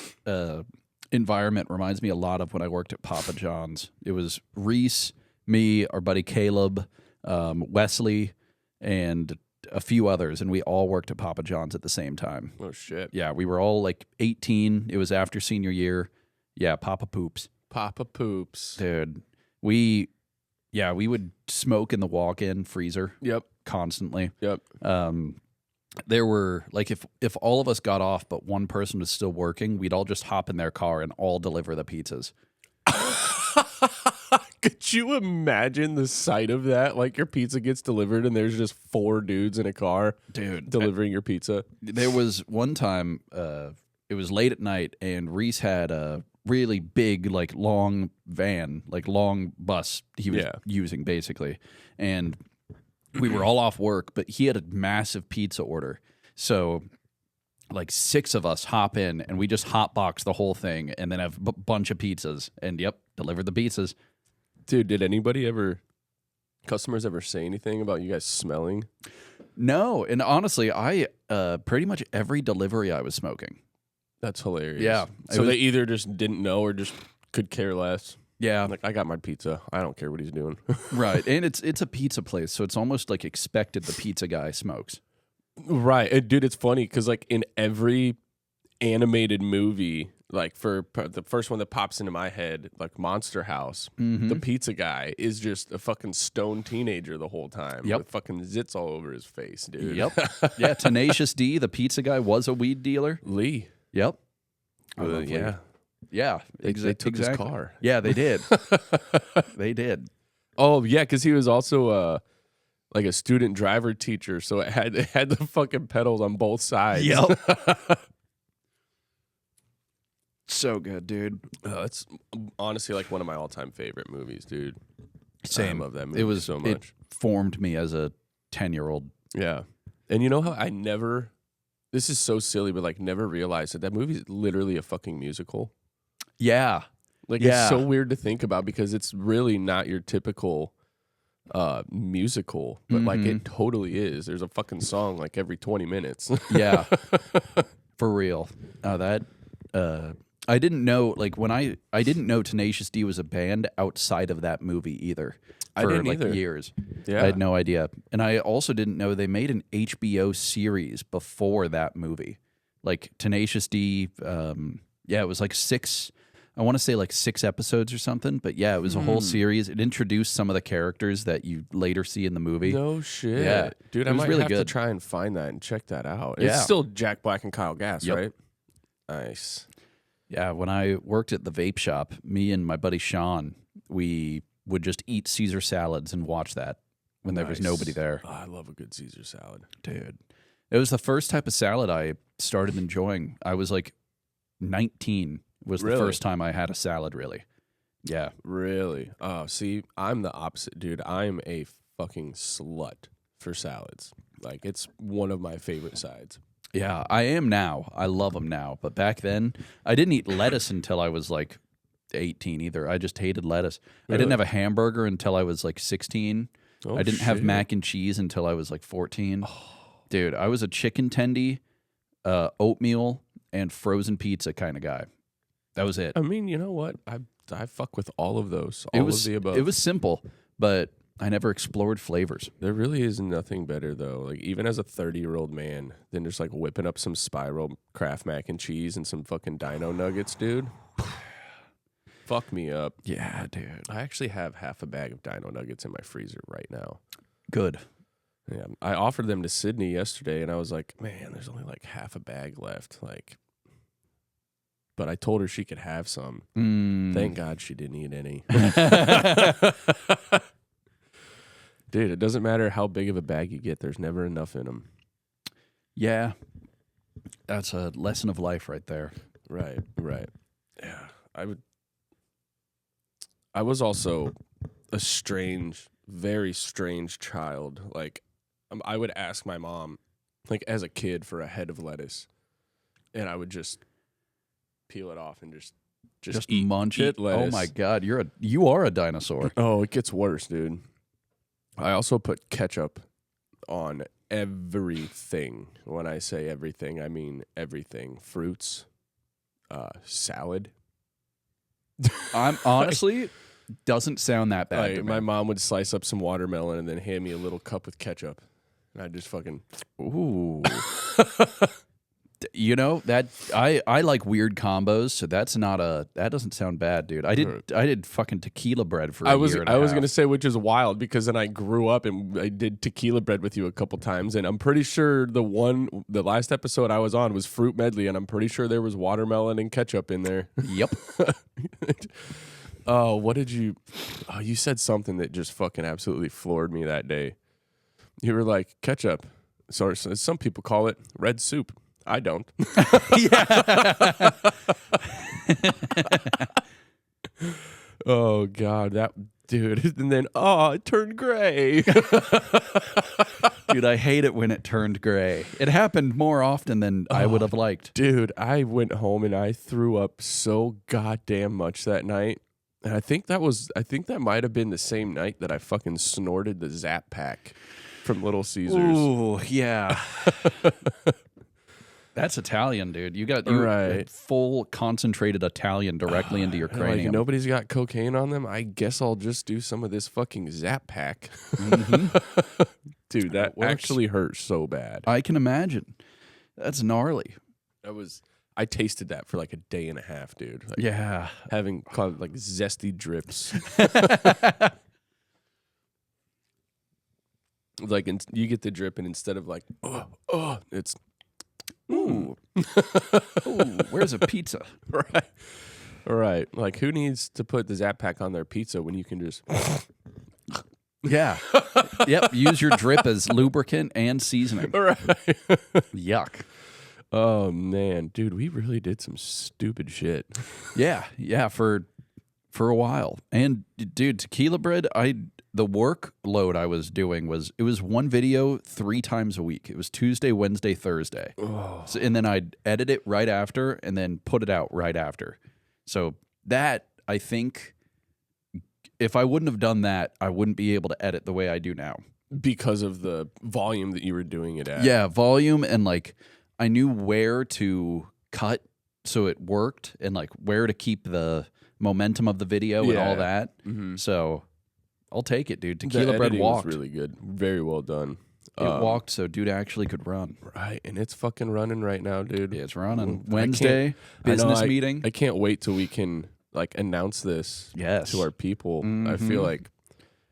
Speaker 1: environment reminds me a lot of when I worked at Papa John's. It was Reese, me, our buddy Caleb, Wesley, and a few others, and we all worked at Papa John's at the same time.
Speaker 2: Oh, shit.
Speaker 1: Yeah, we were all like 18. It was after senior year. Yeah, Papa Poops.
Speaker 2: Papa Poops.
Speaker 1: Dude, we would smoke in the walk-in freezer.
Speaker 2: Yep.
Speaker 1: Constantly.
Speaker 2: Yep.
Speaker 1: There were, like, if all of us got off but one person was still working, we'd all just hop in their car and all deliver the pizzas.
Speaker 2: Could you imagine the sight of that? Like your pizza gets delivered and there's just 4 dudes in a car,
Speaker 1: dude,
Speaker 2: delivering your pizza.
Speaker 1: There was one time, it was late at night, and Reese had a really big, like long van, like long bus he was using basically, and we were all off work, but he had a massive pizza order, so like 6 of us hop in and we just hotbox the whole thing and then have a bunch of pizzas and deliver the pizzas.
Speaker 2: Dude, did customers ever say anything about you guys smelling?
Speaker 1: No, and honestly, I pretty much every delivery I was smoking.
Speaker 2: That's hilarious.
Speaker 1: Yeah.
Speaker 2: So they either just didn't know or just could care less.
Speaker 1: Yeah.
Speaker 2: Like, I got my pizza. I don't care what he's doing.
Speaker 1: Right. And it's a pizza place, so it's almost like expected the pizza guy smokes.
Speaker 2: Right. And dude, it's funny because like in every animated movie, like for the first one that pops into my head, like Monster House, the pizza guy is just a fucking stone teenager the whole time.
Speaker 1: Yep.
Speaker 2: With fucking zits all over his face, dude.
Speaker 1: Yep. Yeah, Tenacious D, the pizza guy, was a weed dealer.
Speaker 2: Lee.
Speaker 1: Yep.
Speaker 2: Yeah.
Speaker 1: Yeah.
Speaker 2: They took his car.
Speaker 1: Yeah, they did. They did.
Speaker 2: Oh, yeah, because he was also like a student driver teacher, so it had the fucking pedals on both sides.
Speaker 1: Yep. So good, dude.
Speaker 2: It's honestly like one of my all-time favorite movies, dude.
Speaker 1: Same.
Speaker 2: I love that movie
Speaker 1: It was
Speaker 2: so much.
Speaker 1: It formed me as a 10-year-old.
Speaker 2: Yeah. And you know how I never, this is so silly, but like never realized that movie is literally a fucking musical.
Speaker 1: Yeah.
Speaker 2: Like it's so weird to think about because it's really not your typical musical, but like it totally is. There's a fucking song like every 20 minutes.
Speaker 1: Yeah. For real. I didn't know, like, when I didn't know Tenacious D was a band outside of that movie either. For,
Speaker 2: I didn't
Speaker 1: like,
Speaker 2: either.
Speaker 1: Years.
Speaker 2: Yeah.
Speaker 1: I had no idea. And I also didn't know they made an HBO series before that movie. Like, Tenacious D, it was like 6, I want to say like 6 episodes or something. But yeah, it was a whole series. It introduced some of the characters that you later see in the movie.
Speaker 2: No shit.
Speaker 1: Yeah.
Speaker 2: Dude,
Speaker 1: It
Speaker 2: I
Speaker 1: was
Speaker 2: might
Speaker 1: really
Speaker 2: have
Speaker 1: good.
Speaker 2: to try and find that and check that out.
Speaker 1: Yeah.
Speaker 2: It's still Jack Black and Kyle Gass,
Speaker 1: Yep.
Speaker 2: right? Nice.
Speaker 1: Yeah, when I worked at the vape shop, me and my buddy Sean, we would just eat Caesar salads and watch that when there was nobody there.
Speaker 2: Oh, I love a good Caesar salad.
Speaker 1: Dude, it was the first type of salad I started enjoying. I was like 19 was the first time I had a salad, really. Yeah.
Speaker 2: Really? Oh, see, I'm the opposite, dude. I'm a fucking slut for salads. Like, it's one of my favorite sides.
Speaker 1: Yeah, I am now. I love them now. But back then, I didn't eat lettuce until I was like 18 either. I just hated lettuce. I
Speaker 2: Really?
Speaker 1: didn't have a hamburger until I was like 16.
Speaker 2: Oh,
Speaker 1: I didn't have
Speaker 2: shit.
Speaker 1: mac and cheese until I was like 14. Dude, I was a chicken tendy, oatmeal, and frozen pizza kind of guy. That was it.
Speaker 2: I mean, you know what? I fuck with all of those. All of the above.
Speaker 1: It was simple, but I never explored flavors.
Speaker 2: There really is nothing better though. Like even as a 30-year-old man, than just like whipping up some Spiral Kraft mac and cheese and some fucking Dino Nuggets, dude. Fuck me up.
Speaker 1: Yeah, dude.
Speaker 2: I actually have half a bag of Dino Nuggets in my freezer right now.
Speaker 1: Good.
Speaker 2: Yeah, I offered them to Sydney yesterday, and I was like, man, there's only like half a bag left. Like, but I told her she could have some. Thank God she didn't eat any. Dude, it doesn't matter how big of a bag you get. There's never enough in them.
Speaker 1: Yeah. That's a lesson of life right there.
Speaker 2: Right. Yeah, I was also a strange, very strange child. Like, I would ask my mom, like as a kid, for a head of lettuce, and I would just peel it off and just eat,
Speaker 1: munch
Speaker 2: eat
Speaker 1: it.
Speaker 2: lettuce.
Speaker 1: Oh my God, you are a dinosaur.
Speaker 2: Oh, it gets worse, dude. I also put ketchup on everything. When I say everything, I mean everything. Fruits, salad.
Speaker 1: I'm honestly doesn't sound that bad.
Speaker 2: Like,
Speaker 1: to me.
Speaker 2: my mom would slice up some watermelon and then hand me a little cup with ketchup, and I just fucking
Speaker 1: Ooh. You know that I like weird combos, so that doesn't sound bad, dude. I did fucking tequila bread for a year and
Speaker 2: I
Speaker 1: a
Speaker 2: was
Speaker 1: half.
Speaker 2: gonna say, which is wild, because then I grew up and I did tequila bread with you a couple times, and I'm pretty sure the last episode I was on was fruit medley, and I'm pretty sure there was watermelon and ketchup in there.
Speaker 1: Yep.
Speaker 2: Oh, what did you? Oh, you said something that just fucking absolutely floored me that day. You were like, ketchup. Sorry, some people call it red soup. I don't.
Speaker 1: Yeah.
Speaker 2: Oh God, that dude. And then it turned gray.
Speaker 1: Dude, I hate it when it turned gray. It happened more often than I would have liked.
Speaker 2: Dude, I went home and I threw up so goddamn much that night. And I think that might have been the same night that I fucking snorted the Zap Pack from Little Caesars.
Speaker 1: Ooh, yeah. That's Italian, dude. You got
Speaker 2: Right.
Speaker 1: full concentrated Italian directly into your
Speaker 2: Like,
Speaker 1: cranium.
Speaker 2: nobody's got cocaine on them. I guess I'll just do some of this fucking Zap Pack. Dude, that
Speaker 1: works.
Speaker 2: actually hurt so bad.
Speaker 1: I can imagine. That's gnarly.
Speaker 2: I tasted that for like a day and a half, dude. Like,
Speaker 1: Yeah.
Speaker 2: having like zesty drips. Like you get the drip, and instead of like, it's
Speaker 1: Ooh. Ooh, where's a pizza?
Speaker 2: right. Like, who needs to put the Zap Pack on their pizza when you can just
Speaker 1: Yeah. Yep. Use your drip as lubricant and seasoning.
Speaker 2: right.
Speaker 1: Yuck.
Speaker 2: Oh man, dude, we really did some stupid shit.
Speaker 1: Yeah. Yeah. For a while. And dude, tequila bread, the workload I was doing was one video 3 times a week. It was Tuesday, Wednesday, Thursday. So, and then I'd edit it right after and then put it out right after. So that, I think, if I wouldn't have done that, I wouldn't be able to edit the way I do now.
Speaker 2: Because of the volume that you were doing it at.
Speaker 1: Yeah, volume, and like I knew where to cut so it worked, and like where to keep the momentum of the video and all that.
Speaker 2: Mm-hmm.
Speaker 1: So I'll take it, dude.
Speaker 2: The
Speaker 1: Tequila bread
Speaker 2: editing
Speaker 1: walked.
Speaker 2: was really good. Very well done.
Speaker 1: It walked so dude actually could run.
Speaker 2: Right, and it's fucking running right now, dude.
Speaker 1: Yeah, it's running.
Speaker 2: I
Speaker 1: Wednesday, business meeting.
Speaker 2: I can't wait till we can like announce this
Speaker 1: Yes.
Speaker 2: to our people. I feel like,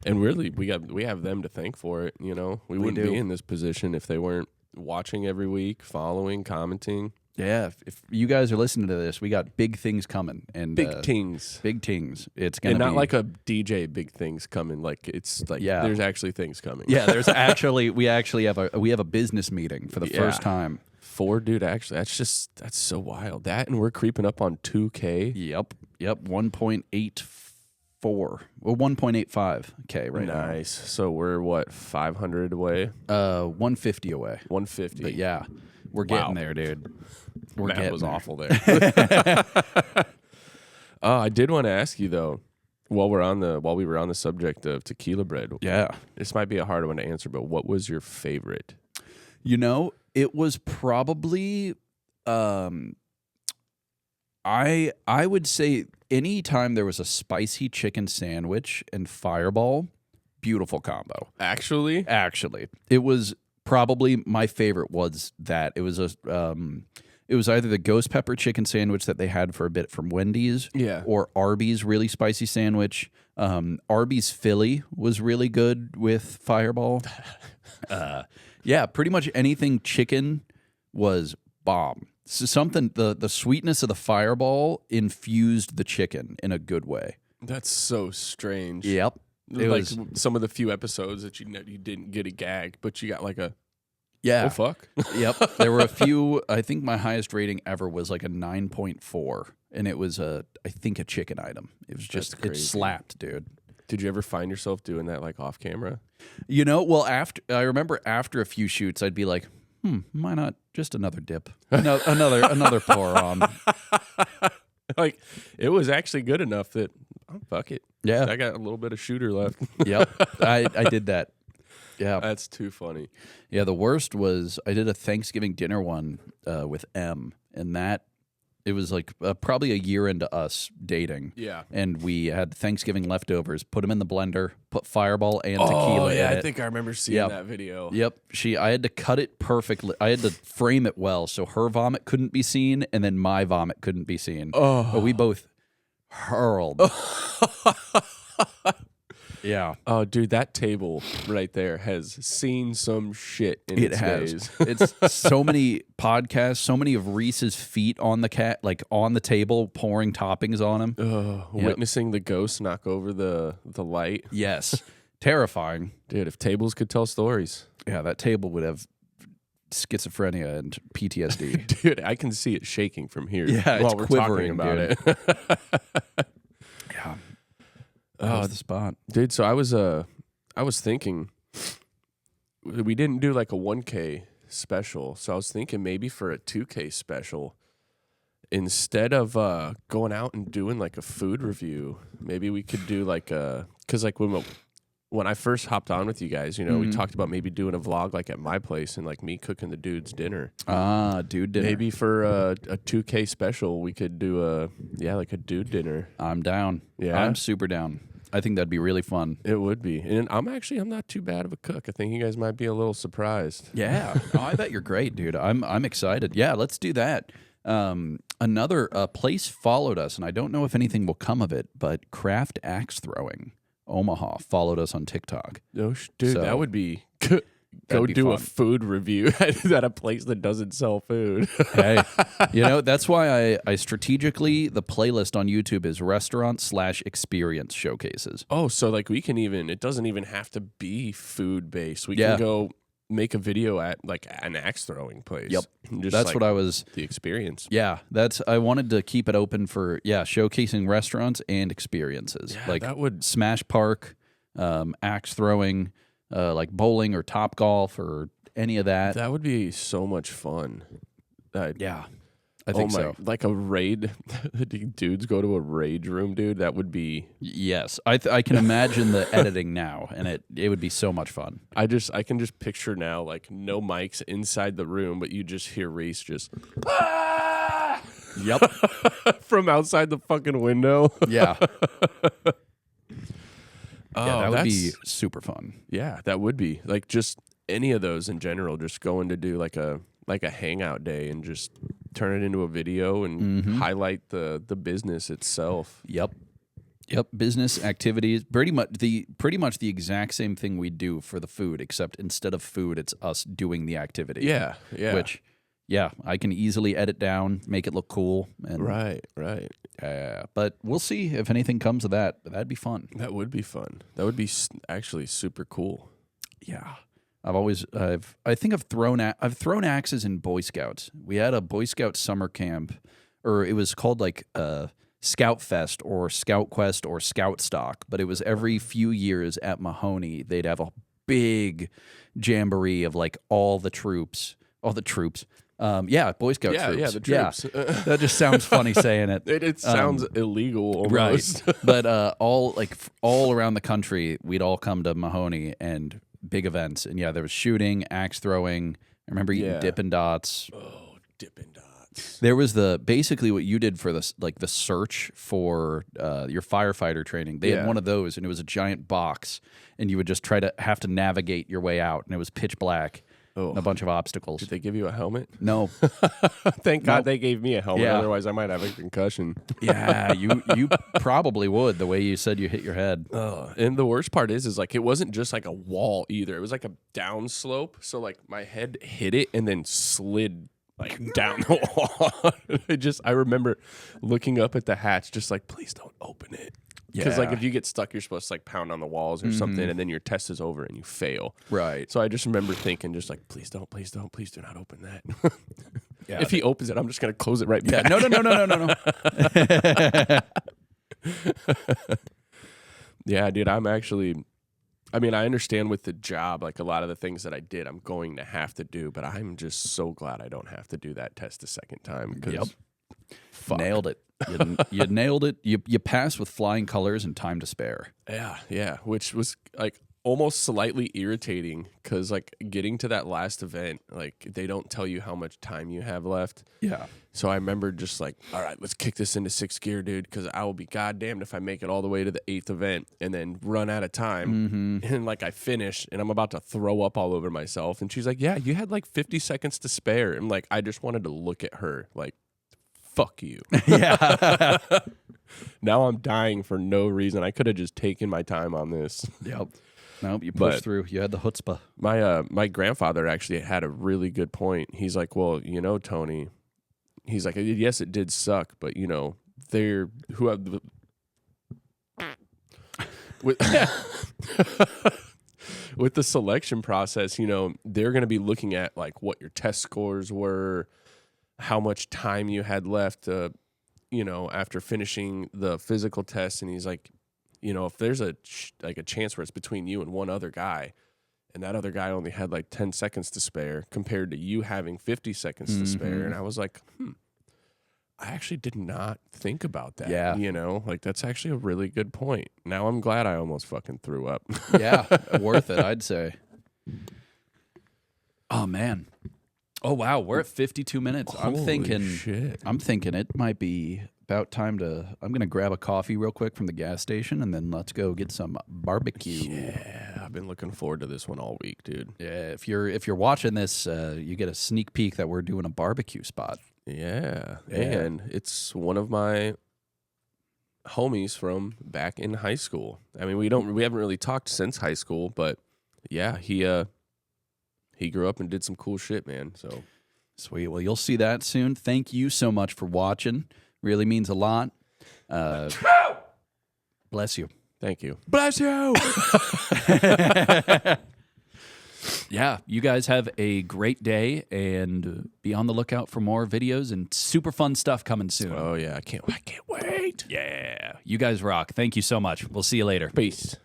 Speaker 2: and really, we have them to thank for it. You know, we wouldn't
Speaker 1: do.
Speaker 2: be in this position if they weren't watching every week, following, commenting.
Speaker 1: Yeah, if you guys are listening to this, we got big things coming. And
Speaker 2: Big things.
Speaker 1: Big things. It's going
Speaker 2: And
Speaker 1: to be.
Speaker 2: not like a DJ big things coming. Like, it's like, there's actually things coming.
Speaker 1: Yeah, there's actually, we have a business meeting for the first time.
Speaker 2: 4, dude, actually, that's so wild. That, and we're creeping up on 2K.
Speaker 1: Yep. 1.84. Well, 1.85K right now.
Speaker 2: Nice. So we're what, 500 away?
Speaker 1: 150 away.
Speaker 2: 150.
Speaker 1: But yeah, We're getting there, dude.
Speaker 2: Matt was awful there. I did want to ask you though, while we were on the subject of tequila bread.
Speaker 1: Yeah.
Speaker 2: This might be a hard one to answer, but what was your favorite?
Speaker 1: You know, it was probably I would say anytime there was a spicy chicken sandwich and Fireball, beautiful combo.
Speaker 2: Actually,
Speaker 1: it was probably my favorite. Was that it was it was either the ghost pepper chicken sandwich that they had for a bit from Wendy's, or Arby's really spicy sandwich. Arby's Philly was really good with Fireball. Yeah, pretty much anything chicken was bomb. So something the sweetness of the Fireball infused the chicken in a good way.
Speaker 2: That's so strange.
Speaker 1: Yep.
Speaker 2: It like was some of the few episodes that you didn't get a gag, but you got like a
Speaker 1: oh
Speaker 2: fuck.
Speaker 1: Yep. There were a few. I think my highest rating ever was like a 9.4, and it was I think a chicken item. It was just it slapped, dude.
Speaker 2: Did you ever find yourself doing that like off camera?
Speaker 1: You know, well, I remember after a few shoots, I'd be like, why not just another dip, another pour on.
Speaker 2: Like it was actually good enough that fuck it.
Speaker 1: Yeah,
Speaker 2: I got a little bit of shooter left.
Speaker 1: Yep, I did that. Yeah,
Speaker 2: that's too funny.
Speaker 1: Yeah, the worst was I did a Thanksgiving dinner one with M, and it was like probably a year into us dating.
Speaker 2: Yeah,
Speaker 1: and we had Thanksgiving leftovers. Put them in the blender. Put Fireball and tequila in it.
Speaker 2: I think I remember seeing that video.
Speaker 1: Yep, I had to cut it perfectly. I had to frame it well so her vomit couldn't be seen, and then my vomit couldn't be seen.
Speaker 2: Oh,
Speaker 1: but we both hurled. Yeah.
Speaker 2: Oh, dude, that table right there has seen some shit in its days.
Speaker 1: It's so many podcasts, so many of Reese's feet on the on the table, pouring toppings on him.
Speaker 2: Witnessing the ghost knock over the light.
Speaker 1: Yes. Terrifying.
Speaker 2: Dude, if tables could tell stories.
Speaker 1: Yeah, that table would have schizophrenia and PTSD.
Speaker 2: Dude, I can see it shaking from here.
Speaker 1: Yeah,
Speaker 2: while
Speaker 1: it's
Speaker 2: we're
Speaker 1: quivering,
Speaker 2: talking about
Speaker 1: dude.
Speaker 2: it.
Speaker 1: Yeah. That was the spot.
Speaker 2: Dude, so I was thinking we didn't do like a 1K special, so I was thinking maybe for a 2K special, instead of going out and doing like a food review, maybe we could do like because like when I first hopped on with you guys, you know, we talked about maybe doing a vlog like at my place and like me cooking the dude's dinner.
Speaker 1: Dude dinner.
Speaker 2: Maybe for a 2K special, we could do like a dude dinner.
Speaker 1: I'm down.
Speaker 2: Yeah,
Speaker 1: I'm super down. I think that'd be really fun.
Speaker 2: It would be. And I'm not too bad of a cook. I think you guys might be a little surprised.
Speaker 1: Yeah. I bet you're great, dude. I'm excited. Yeah, let's do that. Another place followed us, and I don't know if anything will come of it, but Craft Axe Throwing Omaha followed us on TikTok.
Speaker 2: Oh, dude, so, that would be go do a food review at a place that doesn't sell food.
Speaker 1: Hey, that's why I strategically, the playlist on YouTube is restaurant/experience showcases.
Speaker 2: Oh, so like it doesn't even have to be food based. We can go make a video at like an axe throwing place.
Speaker 1: Yep.
Speaker 2: That's
Speaker 1: what I was.
Speaker 2: The experience.
Speaker 1: Yeah. I wanted to keep it open for, showcasing restaurants and experiences.
Speaker 2: Yeah,
Speaker 1: like
Speaker 2: that would
Speaker 1: Smash Park, axe throwing, like bowling or Top Golf or any of that.
Speaker 2: That would be so much fun.
Speaker 1: Yeah, I think so.
Speaker 2: Like a raid, dudes go to a rage room, dude. That would be.
Speaker 1: Yes, I can imagine the editing now, and it would be so much fun.
Speaker 2: I can just picture now, like no mics inside the room, but you just hear Reese just.
Speaker 1: Yep,
Speaker 2: from outside the fucking window.
Speaker 1: Yeah. That would be super fun.
Speaker 2: Yeah, that would be. Like just any of those in general, just going to do like a hangout day and just turn it into a video and highlight the business itself.
Speaker 1: Yep. Business activities, pretty much the exact same thing we do for the food, except instead of food, it's us doing the activity.
Speaker 2: Yeah.
Speaker 1: Which, I can easily edit down, make it look cool. And
Speaker 2: right.
Speaker 1: But we'll see if anything comes of that. But that'd be fun.
Speaker 2: That would be fun. That would be actually super cool.
Speaker 1: Yeah. I think I've thrown axes in Boy Scouts. We had a Boy Scout summer camp, or it was called like Scout Fest or Scout Quest or Scout Stock, but it was every few years at Mahoney. They'd have a big jamboree of like all the troops, Yeah, Boy Scout troops.
Speaker 2: Yeah, the troops.
Speaker 1: That just sounds funny saying it.
Speaker 2: It sounds illegal almost.
Speaker 1: Right. But all around the country, we'd all come to Mahoney and big events. And yeah, there was shooting, axe throwing. I remember eating Dippin' Dots.
Speaker 2: Oh, Dippin' Dots.
Speaker 1: There was basically what you did for the search for your firefighter training. They had one of those, and it was a giant box, and you would just have to navigate your way out, and it was pitch black. And a bunch of obstacles.
Speaker 2: Did they give you a helmet?
Speaker 1: No.
Speaker 2: Thank God they gave me a helmet.
Speaker 1: Yeah.
Speaker 2: Otherwise, I might have a concussion.
Speaker 1: Yeah, you probably would, the way you said you hit your head.
Speaker 2: And the worst part is like it wasn't just like a wall either. It was like a down slope. So like my head hit it and then slid like down the wall. I remember looking up at the hatch, just like, please don't open it. Because like if you get stuck, you're supposed to like pound on the walls or something, and then your test is over and you fail.
Speaker 1: Right.
Speaker 2: So I just remember thinking, just like, please do not open that. If he opens it, I'm just gonna close it right back.
Speaker 1: No.
Speaker 2: Yeah, dude, I understand with the job, like a lot of the things that I did, I'm going to have to do, but I'm just so glad I don't have to do that test a second time. Fuck.
Speaker 1: Nailed it. You nailed it. You passed with flying colors and time to spare.
Speaker 2: Yeah, which was like almost slightly irritating because like getting to that last event, like they don't tell you how much time you have left.
Speaker 1: Yeah.
Speaker 2: So I remember just like, all right, let's kick this into 6th gear, dude, because I will be goddamned if I make it all the way to the 8th event and then run out of time. And like I finish and I'm about to throw up all over myself. And she's like, yeah, you had like 50 seconds to spare. And like, I just wanted to look at her like, fuck you.
Speaker 1: Yeah.
Speaker 2: Now I'm dying for no reason. I could have just taken my time on this.
Speaker 1: Yep. Nope, you pushed through. You had the chutzpah.
Speaker 2: My grandfather actually had a really good point. He's like, well, Tony, he's like, yes, it did suck, but they're who have the with the selection process, they're going to be looking at like what your test scores were, how much time you had left, after finishing the physical test. And he's like, if there's a chance where it's between you and one other guy, and that other guy only had like 10 seconds to spare compared to you having 50 seconds to spare. And I was like, I actually did not think about that.
Speaker 1: Yeah.
Speaker 2: Like that's actually a really good point. Now I'm glad I almost fucking threw up.
Speaker 1: Yeah. Worth it, I'd say. Oh, man. Oh, wow. We're at 52 minutes.
Speaker 2: Holy shit.
Speaker 1: I'm thinking it might be about time I'm going to grab a coffee real quick from the gas station, and then let's go get some barbecue.
Speaker 2: Yeah, I've been looking forward to this one all week, dude.
Speaker 1: Yeah, if you're watching this, you get a sneak peek that we're doing a barbecue spot.
Speaker 2: Yeah. And it's one of my homies from back in high school. I mean, we haven't really talked since high school, but yeah, he grew up and did some cool shit, man. So
Speaker 1: sweet. Well, you'll see that soon. Thank you so much for watching. Really means a lot. Bless you.
Speaker 2: Thank you.
Speaker 1: Bless you. Yeah, you guys have a great day, and be on the lookout for more videos and super fun stuff coming soon.
Speaker 2: Oh yeah, I can't wait.
Speaker 1: Yeah, you guys rock. Thank you so much. We'll see you later.
Speaker 2: Peace.